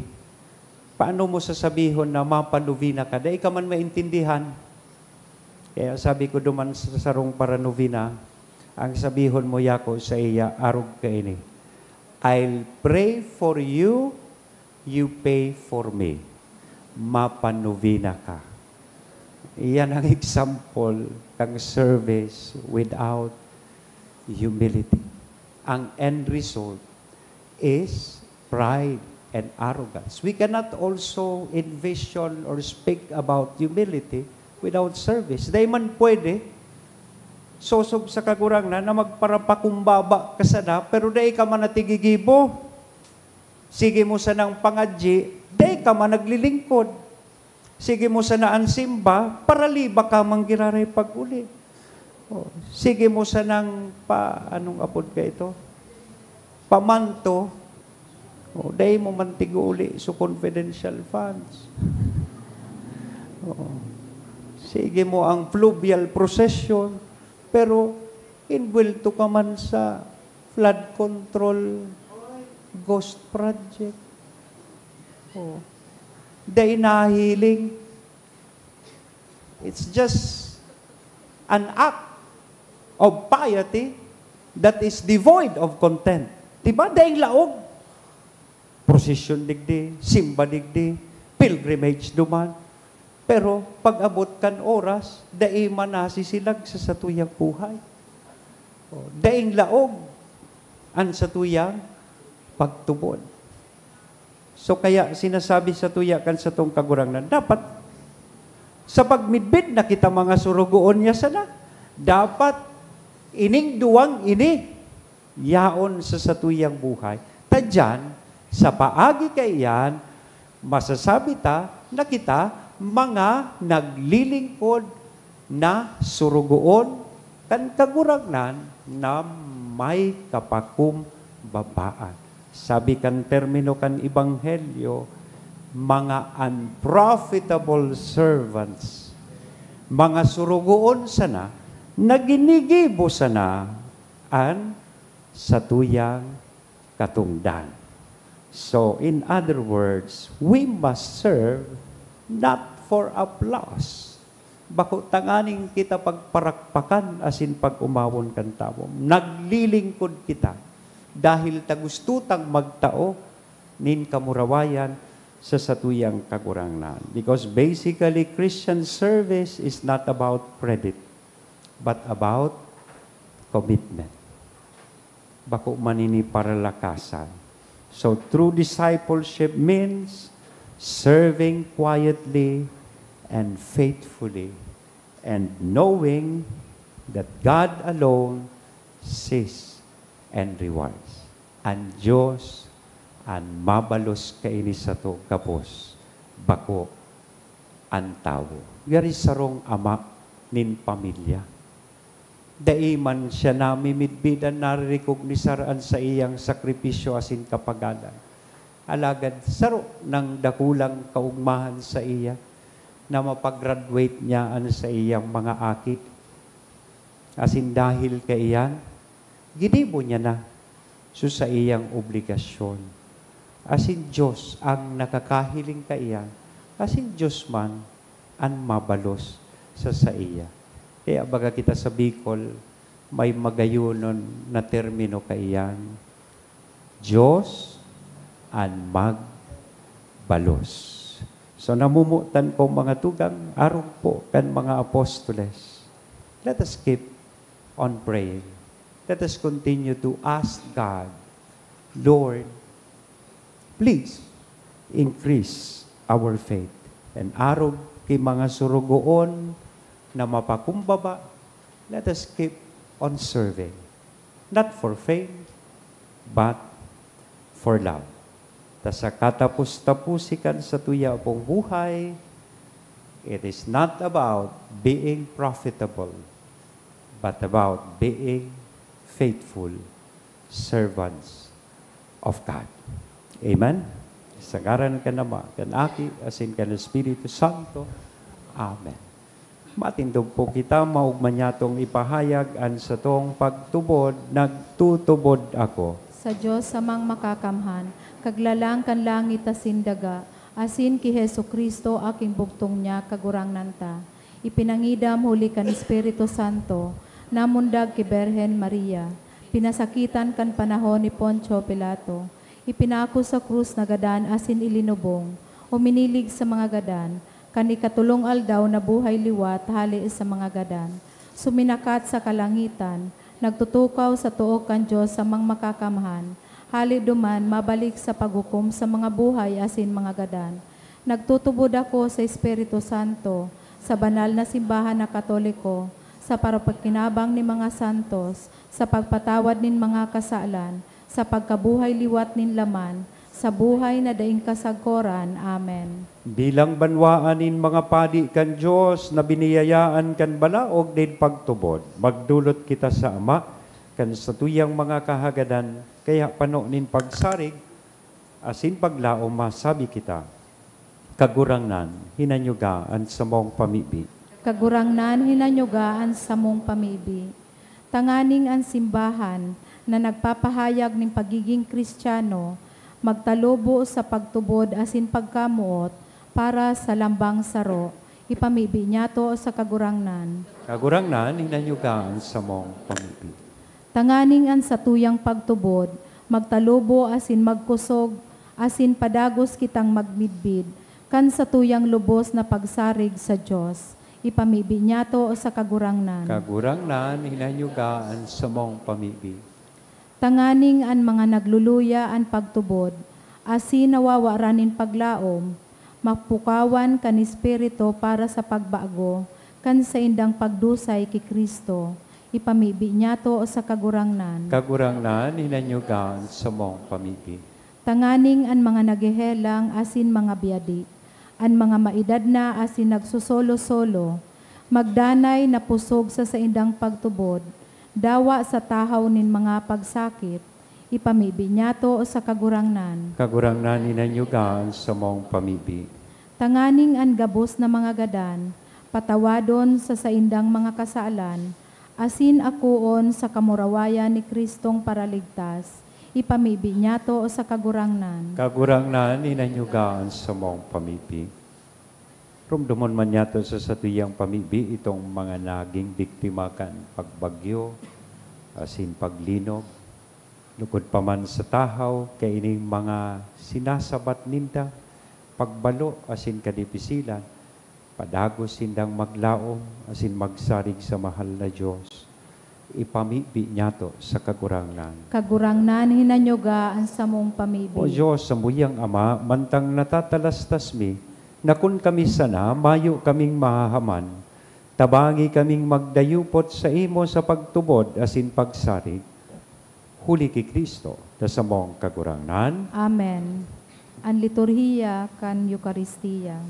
paano mo sasabihon na mapanubina ka? Dahil ka man maintindihan. Kaya sabi ko duman sa sarong paranubina, ang sabihon mo yako sa iya, arog ka ini. I'll pray for you, you pay for me. Mapanubina ka. Iyan ang example ng service without humility. Ang end result is pride and arrogance. We cannot also envision or speak about humility without service. Dahil man pwede, sosog sa kagurang na magparapakumbaba ka sana, pero dahil ka man natigigibo, sige mo sa nang pangadji, dahil ka man naglilingkod. Sige mo sa naan simba, para liba ka manggiraray pag-uli. Sige mo sa nang anong apod ka ito? Pamanto. Dahil mo mantigo uli so confidential funds. Sige mo ang fluvial procession, pero inbuelto ka man sa flood control ghost project. Dahil nahiling. It's just an act of piety that is devoid of content. Diba? Dahil laog. Procession digdi, simba digdi, pilgrimage duman. Pero pag abot kan oras, dahil manasisilag sa satuyang buhay. Dahil laog ang satuyang pagtubod. So kaya sinasabi sa tuya kan sa tong kagurangnan, dapat sa pagmidbid na kita mga surugoon niya sana, dapat ining duwang ini, yaon sa satuyang buhay. Tadyan, sa paagi kayan, masasabi ta na kita mga naglilingkod na surugoon kan kagurangnan na may kapakumbabaan. Sabi kan termino kan Ebanghelyo, mga unprofitable servants, mga surugoon sana naginigibo sana an sa tuyang katungdan. So, in other words, we must serve not for applause. Bako tanganing kita pagparakpakan asin pag-umawon kan tao. Naglilingkod kita dahil tagustutang magtao nin kamurawayan sa satuyang kagurangnan. Because basically, Christian service is not about credit, but about commitment. Bako manini paralakasan. So, true discipleship means serving quietly and faithfully and knowing that God alone sees and rewards. Ang Diyos ang mabalos kaini sa to kapos bako ang tao. Gari sarong ama nin pamilya. Daiman siya namimidbidan naririkognisaraan sa iyang sakripisyo asin kapagalan. Alagad saro ng dakulang kaugmahan sa iya na mapag-graduate niya sa iyang mga akit. Asin dahil kaiyan, ginibo niya na sa iyang obligasyon. Asin Diyos ang nakakahiling kaiyan, asin Diyos man ang mabalos sa iya. Kaya baga kita sa Bicol, may magayunon na termino kaiyan, Diyos ang magbalos. So namumutan ko mga tugang, araw po kan mga apostoles. Let us keep on praying. Let us continue to ask God, Lord, please increase our faith. And araw kay mga surugoon na mapakumbaba, let us keep on serving. Not for fame, but for love. Ta sa katapos-tapusikan sa tuya pong buhay, it is not about being profitable, but about being faithful servants of God. Amen? Sa ngaran ka naman, kan aki, asin kan Espiritu Santo. Amen. Matindog po kita, maugmanyatong ipahayag an sa tong pagtubod, nagtutubod ako.
Sa Diyos samang makakamhan, kaglalang kan langit asin daga, asin ki Hesu Kristo aking bugtong niya kagurang nanta. Ipinangidam huli kan Espiritu Santo, namundag ki Berhen Maria, pinasakitan kan panahon ni Poncio Pilato, ipinako sa krus na gadan asin ilinubong, uminilig sa mga gadan, kanikatulong aldaw na buhay liwat hali sa mga gadan, suminakat sa kalangitan, nagtutukaw sa tuok kan Diyos sa mga makakamhan, hali duman mabalik sa paghukom sa mga buhay asin mga gadan. Nagtutubod ako sa Espiritu Santo, sa banal na simbahan na Katoliko, sa parapagkinabang ni mga santos, sa pagpatawad nin mga kasalan, sa pagkabuhay liwat nin laman, sa buhay na daing kasagkoran. Amen.
Bilang banwaanin mga padi kan Diyos na biniyayaan kan balaog din pagtubod, magdulot kita sa Ama, kan sa tuyang mga kahagadan, kaya pano nin pagsarig, asin paglaom masabi kita, kagurangnan, hinanyugaan sa mong pamibi.
Kagurangnan, hinanyugaan sa mong pamibi. Tanganing ang simbahan na nagpapahayag ng pagiging Kristiyano, magtalubo sa pagtubod asin pagkamuot para sa lambang saro, ipamibi niya to sa kagurangnan.
Kagurangnan, hinanyugaan sa mong pamibi.
Tanganing an sa tuyang pagtubod, magtalubo asin magkusog, asin padagos kitang magmidbid, kan sa tuyang lubos na pagsarig sa Diyos, ipamibi niya to sa kagurangnan.
Kagurangnan, hinanyugaan sa mong pamibi.
Tanganing an mga nagluluya an pagtubod, asin nawawaranin paglaom, mapukawan kan Espiritu para sa pagbago, kan sa indang pagdusay ki Kristo, ipamibi niya to sa kagurangnan.
Kagurangnan, hinanyugaan sa mong pamibi.
Tanganing an mga nagehelang asin mga biyadi, an mga maedad na asin nagsusolo-solo, magdanay na pusog sa indang pagtubod, dawa sa tahaw nin mga pagsakit, ipamibi niya to sa kagurangnan.
Kagurangnan, hinanyugaan sa mong pamibi.
Tanganing an gabos na mga gadan, patawadon sa saindang mga kasalan, asin akuon sa kamurawayan ni Kristong paraligtas, ipamibi niya to sa kagurangnan.
Kagurangnan, inanyugaan sa mong pamibi. Rumdumon man niya to sa satuyang pamibi, itong mga naging biktima kan pagbagyo, asin paglinog, lukod pa man sa tahaw, kay ining mga sinasabat ninda, pagbalo, asin kadipisilan, padagos sindang maglaom, asin magsarig sa mahal na Diyos. Ipamibi niya to sa kagurangnan.
Kagurangnan, hinanyugaan sa mong pamibi.
O Diyos, sa muyang Ama, mantang natatalastas mi, na kun kami sana, mayo kaming mahahaman, tabangi kaming magdayupot sa imo sa pagtubod, asin pagsarig, huli ki Kristo, sa mong kagurangnan.
Amen. Ang liturhiya kan Eucharistia.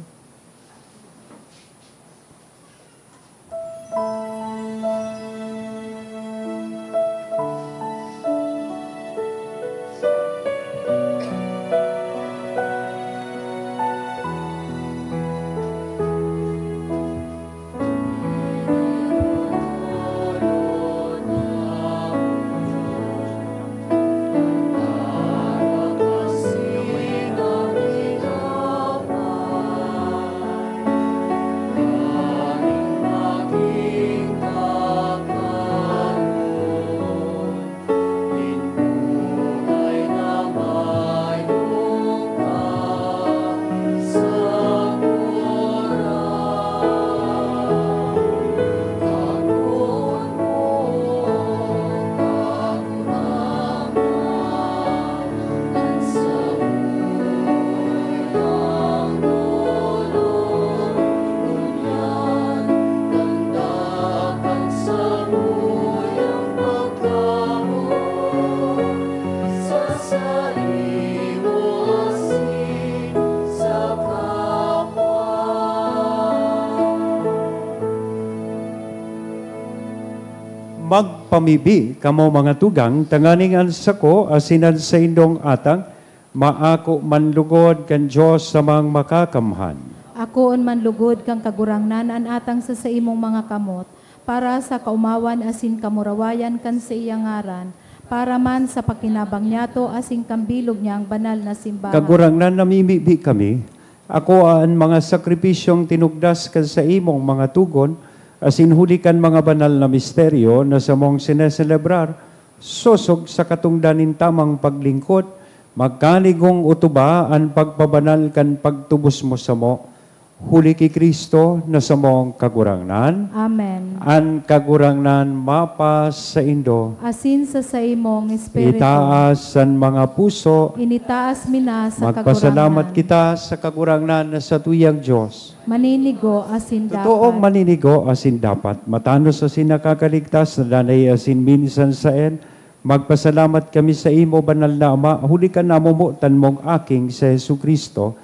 Magpamibi kamo mga tugang, tanganing ansako, asinan sa indong atang, maako manlugod kan Diyos sa mga makakamhan.
Akoon manlugod kang kagurangnan an atang sa imong mga kamot, para sa kaumawan asin kamurawayan kan sa iyang ngaran, para man sa pakinabang niyato asin kambilog niyang banal na simbahan.
Kagurangnan namimibi kami, ako ang mga sakripisyong tinugdas kan sa imong mga tugon, asin hulikan mga banal na misteryo na sa mong sineselebrar, susog sa katungdanin tamang paglingkod, magkanigong utuba ang pagpabanal kan pagtubos mo sa mo, huli ki Kristo na sa mong kagurangnan.
Amen.
Ang kagurangnan mapas sa indo,
Asin sa imong espiritu.
itaas ang mga puso,
Initaas mina sa
magpasalamat
kagurangnan.
kita sa kagurangnan na sa tuyang Diyos.
Maninigo asin dapat.
Totoong maninigo asin dapat. Matanos asin nakakaligtas, na danay asin minsan sa en. Magpasalamat kami sa imo, banal na Ama. Huli ka namumutan mong aking sa Jesu Kristo.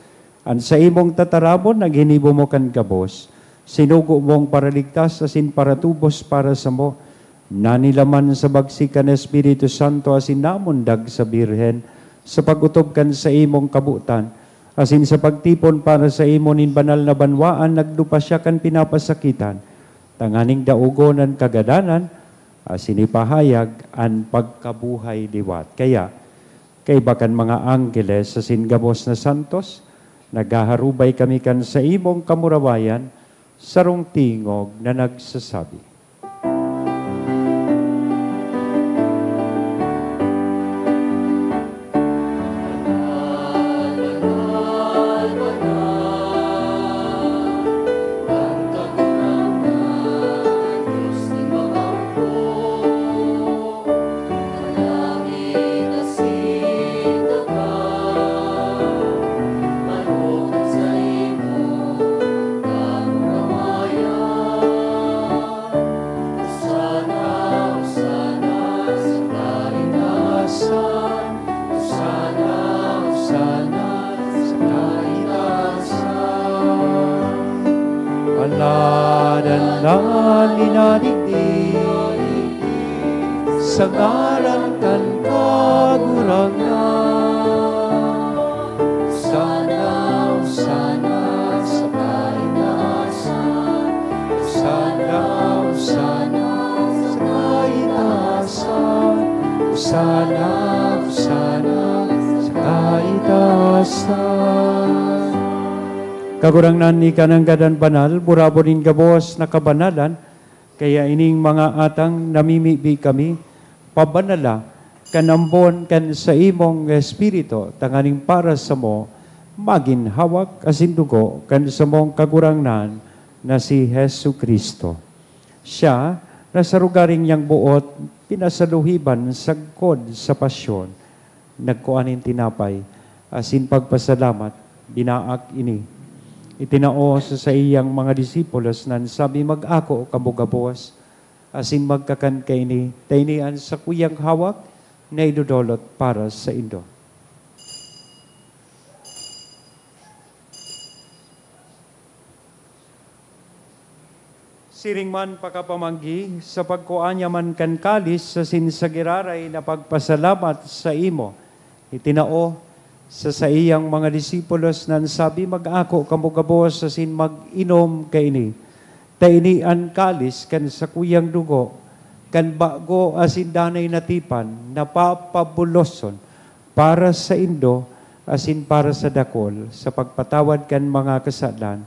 An sa imong tatarabon, naghinibo mo kan kabos. Sinugo mong paraligtas asin paratubos para sa mo. Nanilaman sa bagsikan Espiritu Santo asin namundag sa Birhen. Sa pagutob kan sa imong kabutan. Asin sa pagtipon para sa imo nin banal na banwaan, nagdupa siya kan pinapasakitan. Tanganing daugon ang kagadanan, asin ipahayag ang pagkabuhay liwat. Kaya, kay bakan mga anggeles asin gabos na santos, nagaharubay kami kan sa imong kamurawayan, sarong tingog na nagsasabi. Sa ngalan kan kagurangnan, sana sa kaitaasan, sana sa Hosana, Hosana, sa kaitaasan. Kagurangnan ni kanang gadan banal, burabonin gabos na kabanalan, kaya ining mga atang namimibi kami, pabanala, kanambon kan sa imong espiritu, tanganing para sa mo, magin hawak asin dugo kan sa mong kagurangnan na si Hesu Kristo. Siya, nasa rugaring yang buot, pinasaluhiban sagkod sa pasyon, nagkuanin tinapay, asin pagpasalamat, binaak ini. Itinao sa iyang mga disipulos nan sabi mag-ako kabugabos, asin magkakan kaini, tainian sa kuyang hawak, na idudolot para sa indo. Siring man pakapamanggi, sa pagkuanya man kan kalis sa sinsagiraray na pagpasalamat sa imo. Itinao sa iyang mga disipulos nan sabi mag-ako kamugabos sa sin mag-inom kaini. Taini an kalis kan sa kuyang dugo, kan bago asin danay natipan, napapabuloson para sa indo asin para sa dakol, sa pagpatawad kan mga kasalan.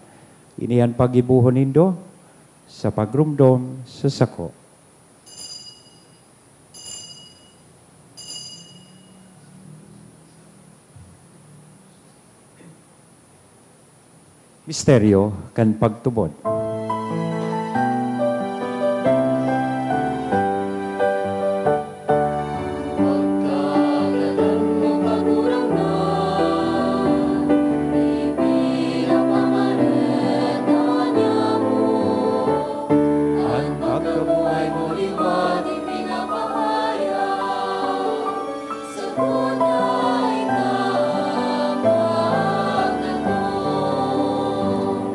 Iniyan pagibuhon indo, sa pagrumdom sa sako. Misteryo kan pagtubod.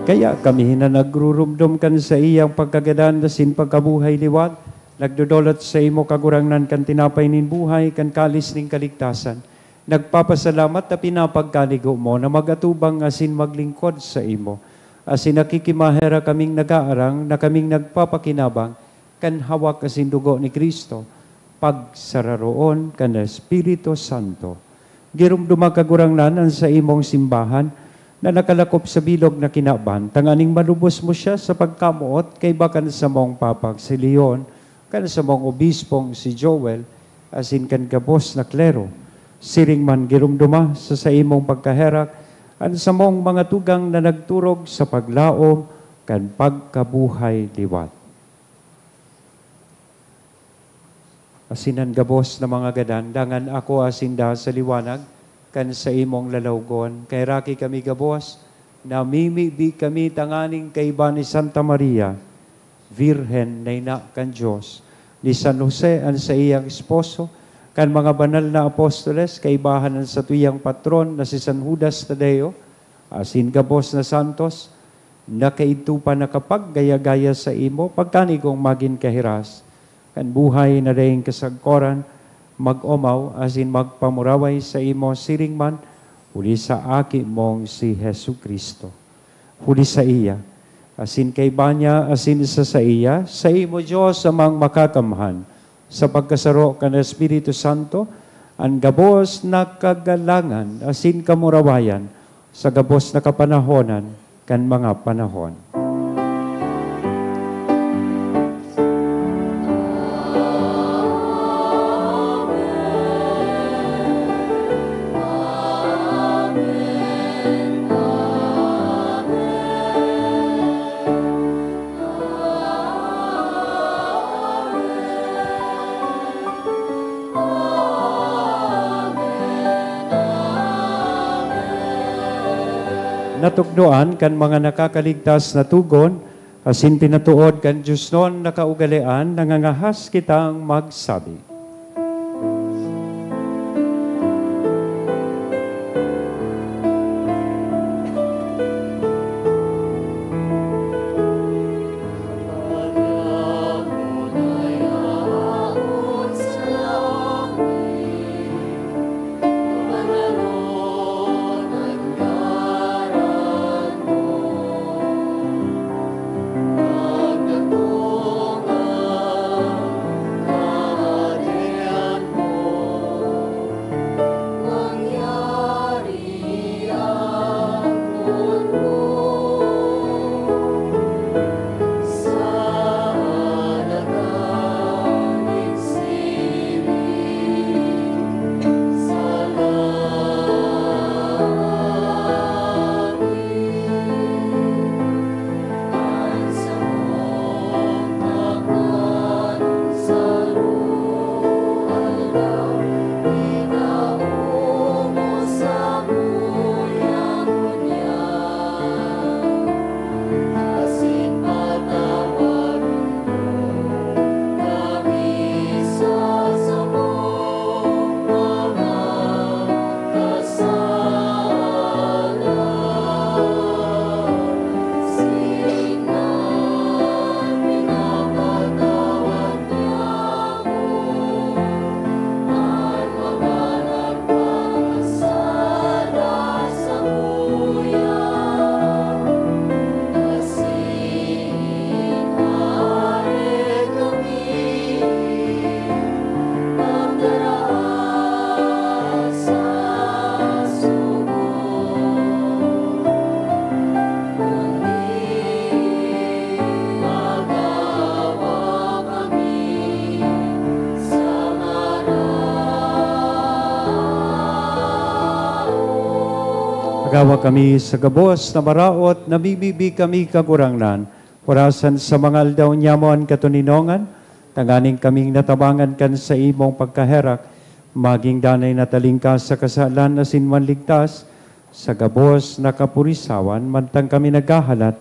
Kaya kami na nagrurumdum kan sa iyang pagkagadan na sin pagkabuhay liwat, nagdodolot sa imo kagurangnan kan tinapay nin buhay, kan kalis ning kaligtasan. Nagpapasalamat na pinapagkaligo mo na magatubang asin maglingkod sa imo. Asin nakikimahera kaming nag-aarang na kaming nagpapakinabang kan hawak asin dugo ni Kristo, pagsararoon kan Espiritu Santo. Girumduma kagurangnan ang sa imong simbahan, na nakalakop sa bilog na kinaban, tanganing malubos mo siya sa pagkamuot kay bakan sa mong papag si Leon, kan sa mong obispong si Joel, asin kan gabos na klero. Siring man girumduma sa imong pagkaherak, an sa mong mga tugang na nagturog sa paglaom, kan pagkabuhay liwat. Asinan gabos na mga gadan, dangan ako asinda sa liwanag, kan sa imong lalawgon. Kay raki kami gabos, namimibi kami tanganing kay ba ni Santa Maria, Virhen na ina kan Diyos, ni San Jose an sa iyang esposo, kan mga banal na apostoles, kay bahanan sa tuyang patron na si San Judas Tadeo, asin gabos na santos, na kaitupa na kapag gaya-gaya sa imo, pagkanigong magin kahiras, kan buhay na dayeng kasagkoran, mag-omaw, asin magpamuraway sa imo siring man, huli sa aki mong si Hesu Kristo. Huli sa iya, asin kay banya, asin sa iya, sa imo Diyos amang makakamhan, sa pagkasaro kan Espiritu Santo, ang gabos na kagalangan, asin kamurawayan, sa gabos na kapanahonan, kan mga panahon. Natugnoan kan mga nakakaligtas na tugon, asin pinatuod kan Diyos noon nakaugalian, nangangahas kitang magsabi. Agawa kami sa gabos na maraot, nabibibi kami kagurangnan. Orasan sa mga aldaw nyamon katuninongan, tanganing kaming natabangan kan sa imong pagkaherak, maging danay natalingka sa kasalan na sinmanligtas, sa gabos na kapurisawan, mantang kami naghahalat,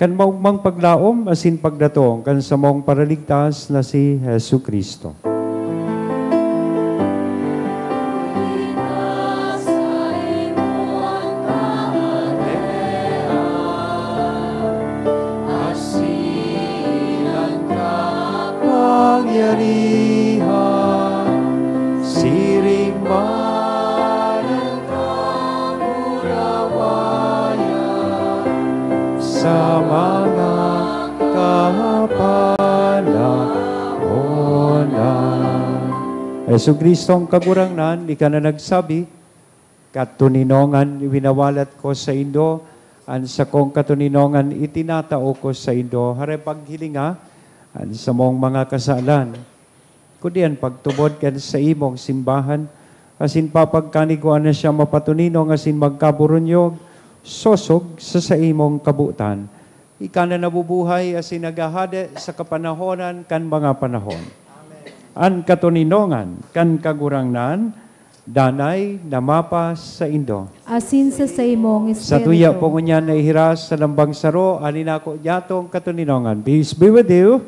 kan maugmang paglaom, asin pagdatong, kan sa mong paraligtas na si Jesu Kristo. Siring manan kaburawaya sa mga kapanahonan. Yesu Kristong kagurangnan, ika na nagsabi, katuninongan winawalat ko sa Indo, an sa kong katuninongan itinatao ko sa Indo, hare paghilinga, an sa mong mga kasalan. Kudian pagtubod kan sa imong simbahan, asin papagkaniguan na siya mapatuninong, asin magkaburunyog, sosog sa imong kabutan. Ika na nabubuhay, asin nagahade sa kapanahonan kan mga panahon. An katuninongan kan kagurangnan, danay namapas sa Indo.
Asin sa imong espiritu.
Sa tuya po ngunyan na ihiras sa lambang saro, alin ako yatong katuninongan. Peace be with you.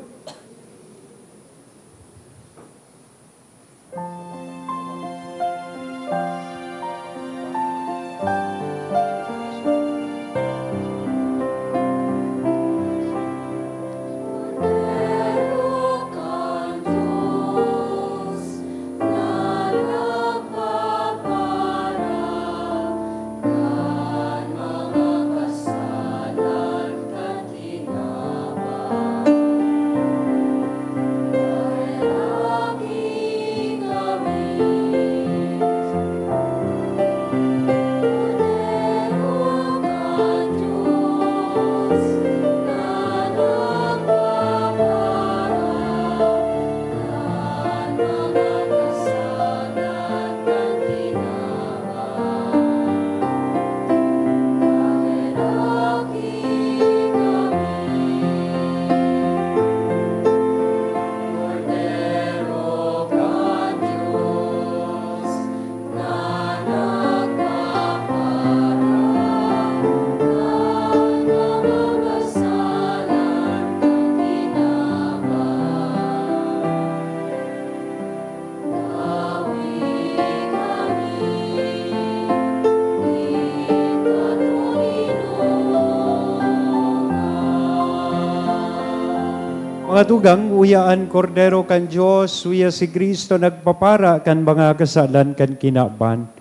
Mga tugang, uyaan kordero kan Diyos, uya si Kristo nagpapara kan mga kasalan kan kinaban.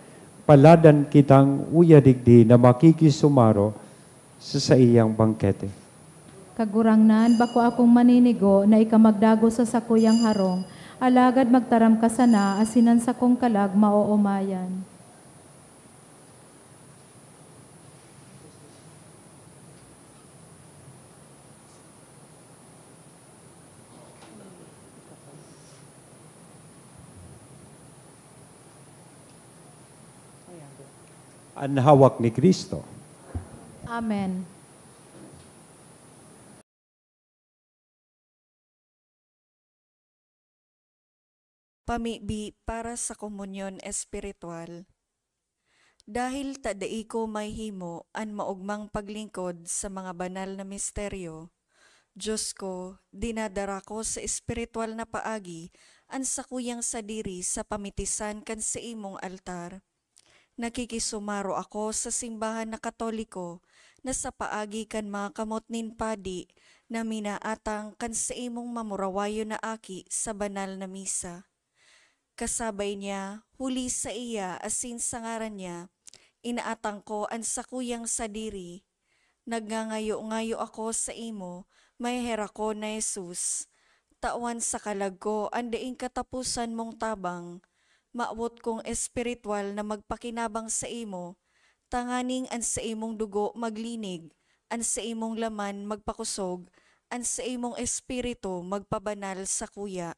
Paladan kitang uya digdi na makikisumaro sa iyang bangkete.
Kagurangnan, bako akong maninigo na ikamagdago sa sakuyang harong, alagad magtaram ka sana, asinan sa kong kalag maoomayan.
Ang hawak ni Kristo.
Amen.
Pamibi para sa komunyon espiritual. Dahil tadai ko may himo an maugmang paglingkod sa mga banal na misteryo, Diyos ko, dinadara ko sa espiritual na paagi an sakuyang sadiri sa pamitisan kan sa imong altar. Nakikisumaro ako sa simbahan na Katoliko na sa paagi kan mga kamot nin padi na minaatang kan sa imong mamurawayo na aki sa banal na misa. Kasabay niya, huli sa iya asin sa ngaran niya, inaatang ko ang sakuyang sadiri. Nagngangayo-ngayo ako sa imo, may hera ko na Jesus. Tawan sa kalag ko, andaing katapusan mong tabang. Maawot kong espiritual na magpakinabang sa imo, tanganing an sa imong dugo maglinig, an sa imong laman magpakusog, an sa imong espiritu magpabanal sa kuya.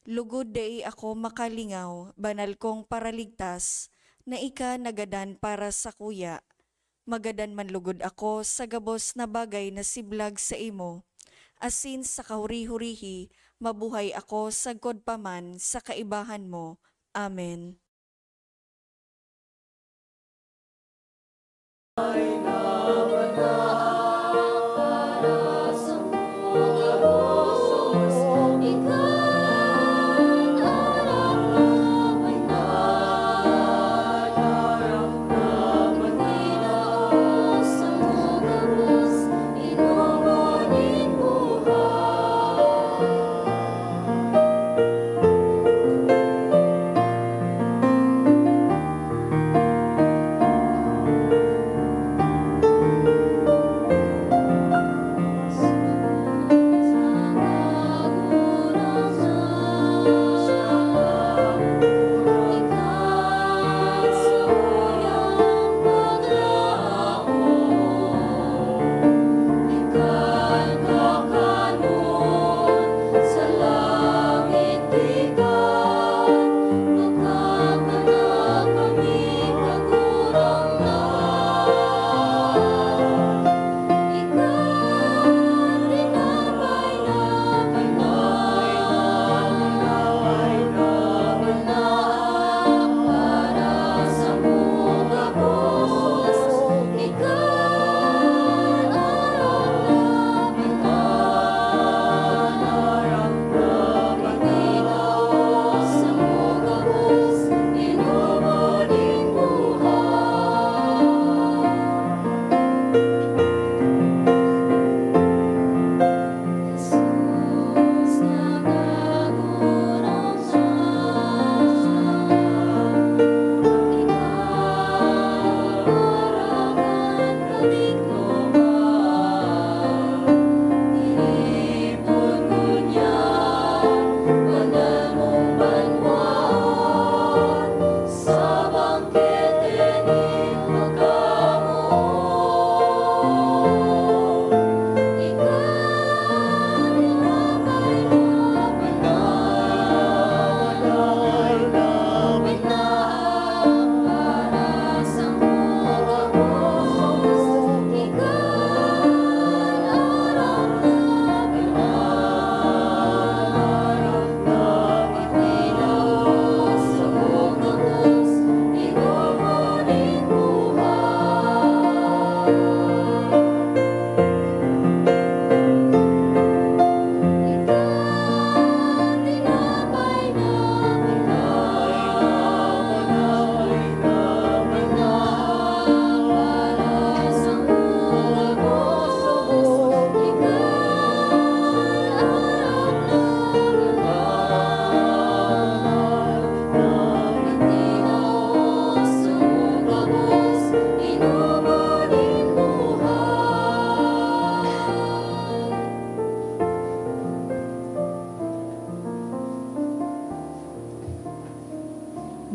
Lugod dai ako makalingaw, banal kong paraligtas, na ika nagadan para sa kuya. Magadan man lugod ako sa gabos na bagay na siblag sa imo, asin sa kahuri-hurihi, mabuhay ako sagkod paman sa kaibahan mo. Amen.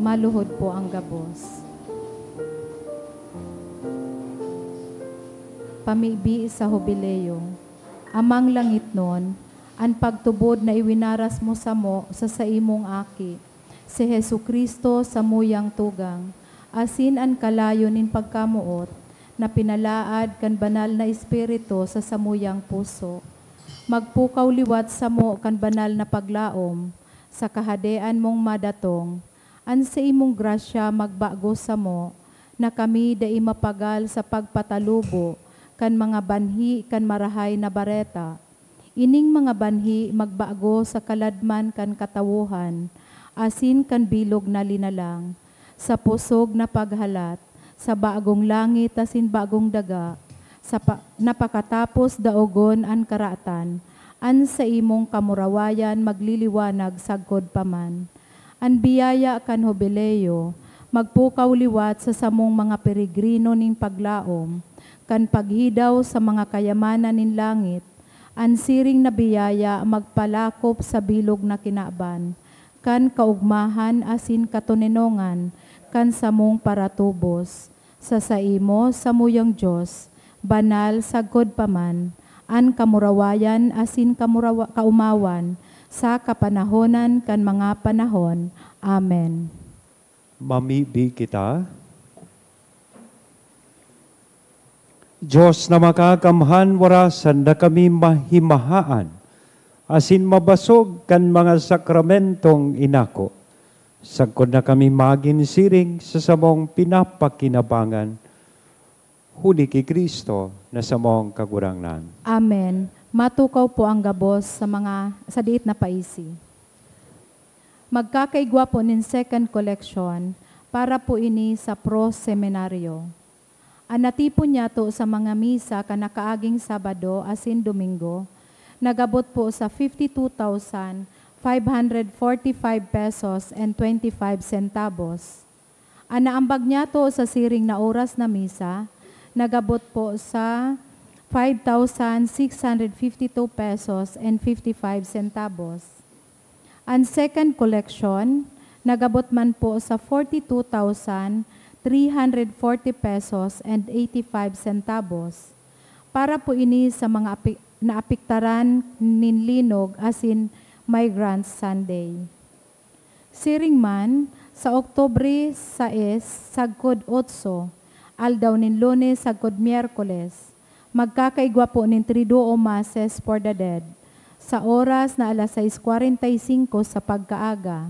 Maluhod po ang gabos. Pamibi sa hubileyo, amang langit nun, ang pagtubod na iwinaras mo sa saimong aki, si Hesu Kristo sa muyang tugang, asin ang kalayo nin pagkamuot, na pinalaad kan banal na espiritu sa samuyang puso. Magpukaw liwat sa mo kan banal na paglaom, sa kahadean mong madatong, an sa imong grasya magbago sa mo, na kami dai mapagal sa pagpatalubo, kan mga banhi kan marahay na bareta. Ining mga banhi magbago sa kaladman kan katawuhan, asin kan bilog na linalang, sa pusog na paghalat, sa bagong langit asin bagong daga, napakatapos daogon an karatan, an sa imong kamurawayan magliliwanag sagkod paman. An biyaya kan hubileyo, magpukaw liwat sa samong mga peregrino ning paglaom, kan paghidaw sa mga kayamanan nin langit, an siring na biyaya magpalakop sa bilog na kinaban, kan kaugmahan asin katuninongan, kan samong paratubos, sa saimo samuyang Diyos, banal sagkod paman, an kamurawayan asin kaumawan, sa kapanahonan kan mga panahon. Amen.
Mamibi kita. Diyos na makakamhan warasan na kami mahimahaan, asin mabasog kan mga sakramentong inako. Sagkod na kami maginsiring sa samong pinapakinabangan, huli kay Kristo na samong kagurangnan.
Amen. Matukaw po ang gabos sa diit na paisi. Magkakaigwa po nin second collection para po ini sa pro-seminaryo. Anatipon niya to sa mga misa kanakaaging Sabado asin Domingo, nagabot po sa 52,545 pesos and 25 centavos. Anaambag niya to sa siring na oras na misa, nagabot po sa 5,652 pesos and 55 centavos. Ang second collection, nagabot man po sa 42,340 pesos and 85 centavos. Para po ini sa mga naapiktaran ninlinog asin Migrant Sunday. Siring man, sa Oktobre 6, sagkod 8, aldaw nin Lunes, sagkod Miyerkules, magkakaigwa po nin triduo masses for the dead, sa oras na alas 6:45 sa pagkaaga.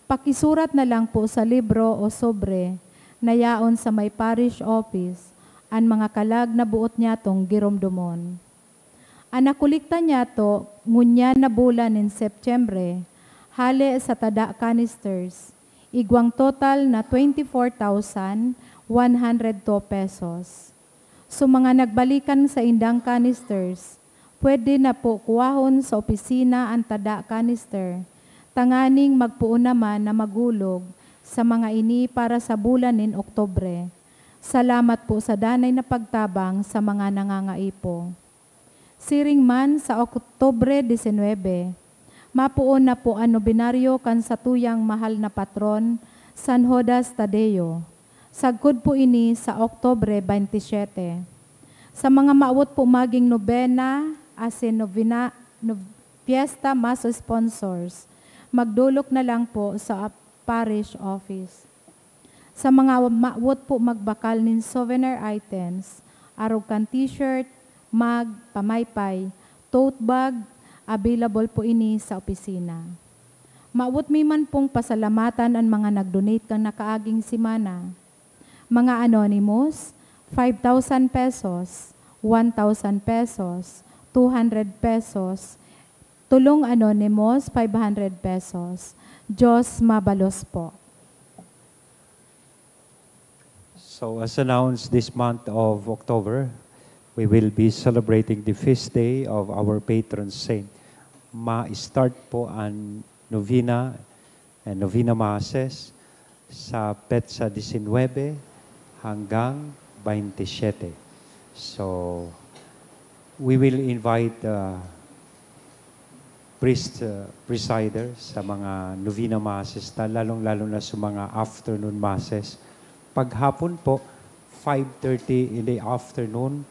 Pakisurat na lang po sa libro o sobre, na yaon sa may parish office, ang mga kalag na buot niya tong giromdomon. Anakulikta niya to, ngunya na bulan in September, hali sa tada canisters, igwang total na 24,102 pesos. So mga nagbalikan sa indang canisters, pwede na po kuwahon sa opisina ang tada canister, tanganing magpuon naman na magulog sa mga ini para sa bulan nin Oktobre. Salamat po sa danay na pagtabang sa mga nangangaipo. Siring man sa Oktobre 19, mapuon na po ang nobinaryo kan sa tuyang mahal na patron, San Judas Tadeo. Sagkod po ini sa Oktobre 27. Sa mga maawot po maging nobena, asin novena, fiesta maso sponsors, magdulok na lang po sa parish office. Sa mga maawot po magbakal nin souvenir items, arog kan t-shirt, mag, pamaypay, tote bag, available po ini sa opisina. Maawot mi man pong pasalamatan ang mga nag-donate kang nakaaging simana. Mga anonymous, 5,000 pesos, 1,000 pesos, 200 pesos, tulong anonymous, 500 pesos. Diyos mabalos po.
So as announced this month of October, we will be celebrating the feast day of our patron saint. Ma-start po ang novena and novena masses sa Petsa 19 hanggang 27. So we will invite presiders sa mga novena masses, lalong-lalo na sa mga afternoon masses. Paghapon po, 5:30 in the afternoon,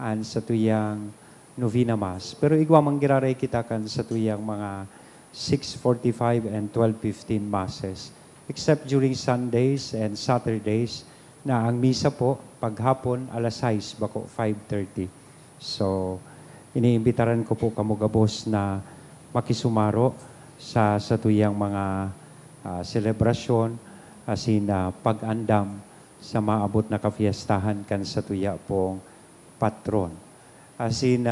and sa tuyang novena mass. Pero igwa manggiraray kita kan sa tuyang mga 6:45 and 12:15 masses. Except during Sundays and Saturdays, na ang misa po, paghapon, alas 6, bako 5:30. So, iniimbitaran ko po kamugabos na makisumaro sa tuyang mga selebrasyon, asin pag-andam sa maabot na kafiestahan kan sa tuya pong patron. Asin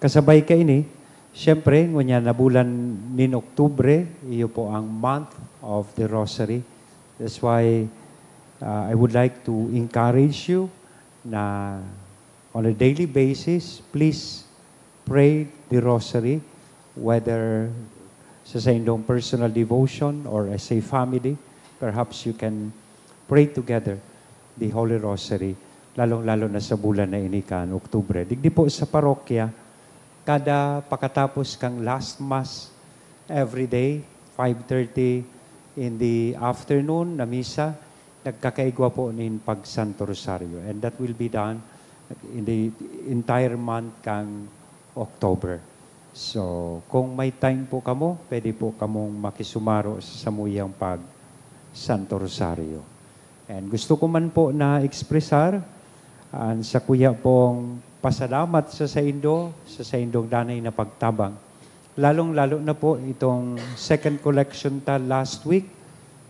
kasabay ka ini, siyempre, ngunya na bulan nin Oktubre, iyo po ang month of the Rosary. That's why I would like to encourage you na on a daily basis, please pray the Rosary, whether sa inyong personal devotion or as a family. Perhaps you can pray together the Holy Rosary, lalong-lalo na sa bulan na inikan, Oktubre. Digdi po sa parokya, kada pakatapos kang last Mass, every day, 5:30 in the afternoon na misa, nagkakaigwa po nin pag Santo Rosario. And that will be done in the entire month kang October. So, kung may time po kamo, pwede po kamong makisumaro sa samuyang pag Santo Rosario. And gusto ko man po na ekspresar sa kuya pong pasalamat sa indong danay na pagtabang. Lalong-lalo na po itong second collection ta last week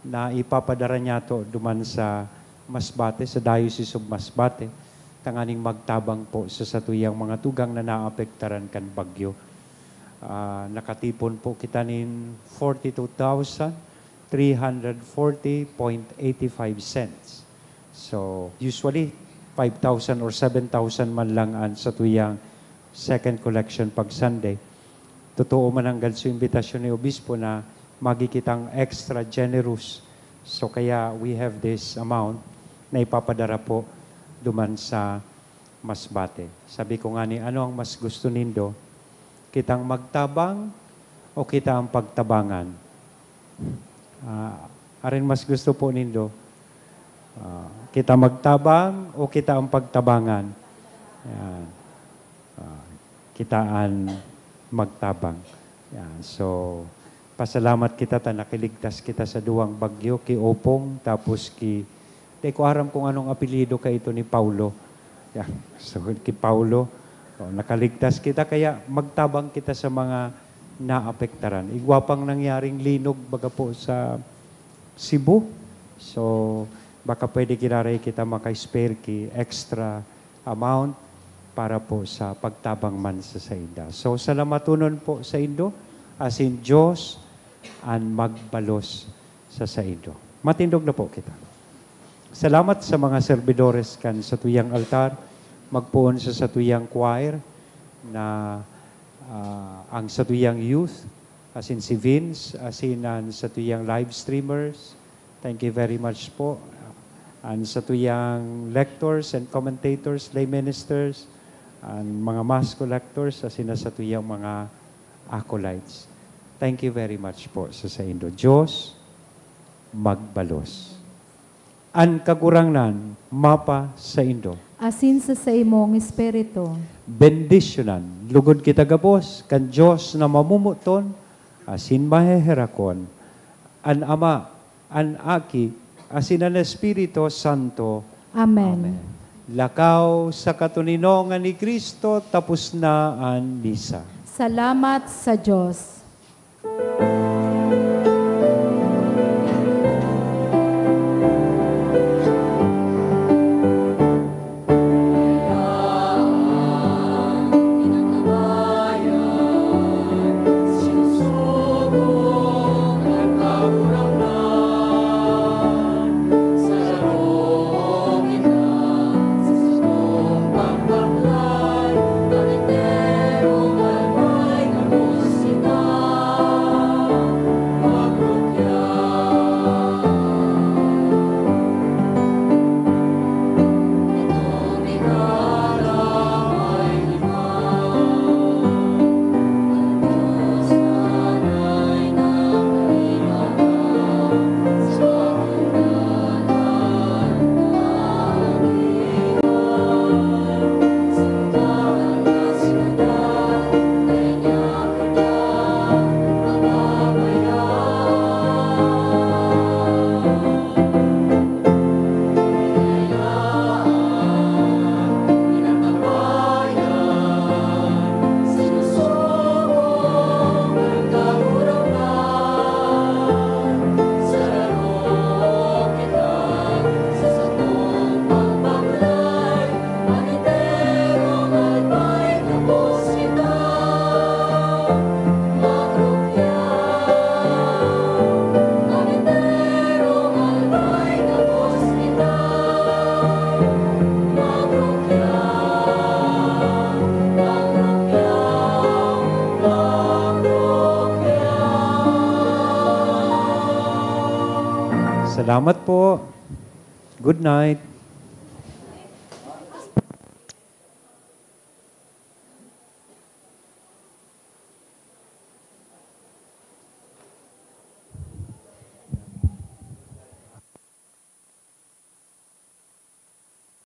na ipapadara niya to duman sa Masbate, sa Diocese of Masbate. Tanganing magtabang po sa satuyang mga tugang na naapektaran kan bagyo. Nakatipon po kita nin 42,340.85 cents. So, usually, 5,000 or 7,000 man lang sa tuyang second collection pag Sunday. Totoo man ang sa imbitasyon ni Obispo na magikitang extra generous. So, kaya we have this amount na ipapadara po duman sa Masbate. Sabi ko nga ni, ano ang mas gusto nindo? Kitang magtabang o kita ang pagtabangan? Arin mas gusto po nindo? Kita magtabang o kita ang pagtabangan? Kitaan magtabang. Yan. So, pasalamat kita ta nakiligtas kita sa duwang bagyo, ki Opong, tapos ki di ko aram kung anong apelido ka ito ni Paulo. Yan. So, ki Paulo, nakaligtas kita, kaya magtabang kita sa mga naapektaran. Igwapang nangyaring linog baga po sa Cebu. So, baka pwede kiraray kita maka-spare ki extra amount para po sa pagtabang man sa saida. So, salamatunon po sa Indo, as in Diyos, ang magbalos sa saido. Matindog na po kita. Salamat sa mga servidores kan sa tuyang altar, magpuon sa tuyang choir, na ang sa tuyang youth, as in si Vince, as in sa tuyang live streamers. Thank you very much po. And sa tuyang lectors and commentators, lay ministers, and mga mass collectors, as in sa tuyang mga acolytes. Thank you very much po sa Indo. Diyos, magbalos. An kagurangnan, mapa sa Indo.
Asin sa imong espiritu.
Bendisyonan, lugod kita gabos, kan Diyos na mamumuton, asin maheherakon, an Ama, an Aki, asin ang Espiritu Santo.
Amen.
Lakaw sa katuninongan ni Kristo, tapos na ang misa.
Salamat sa Diyos.
Salamat po. Good night.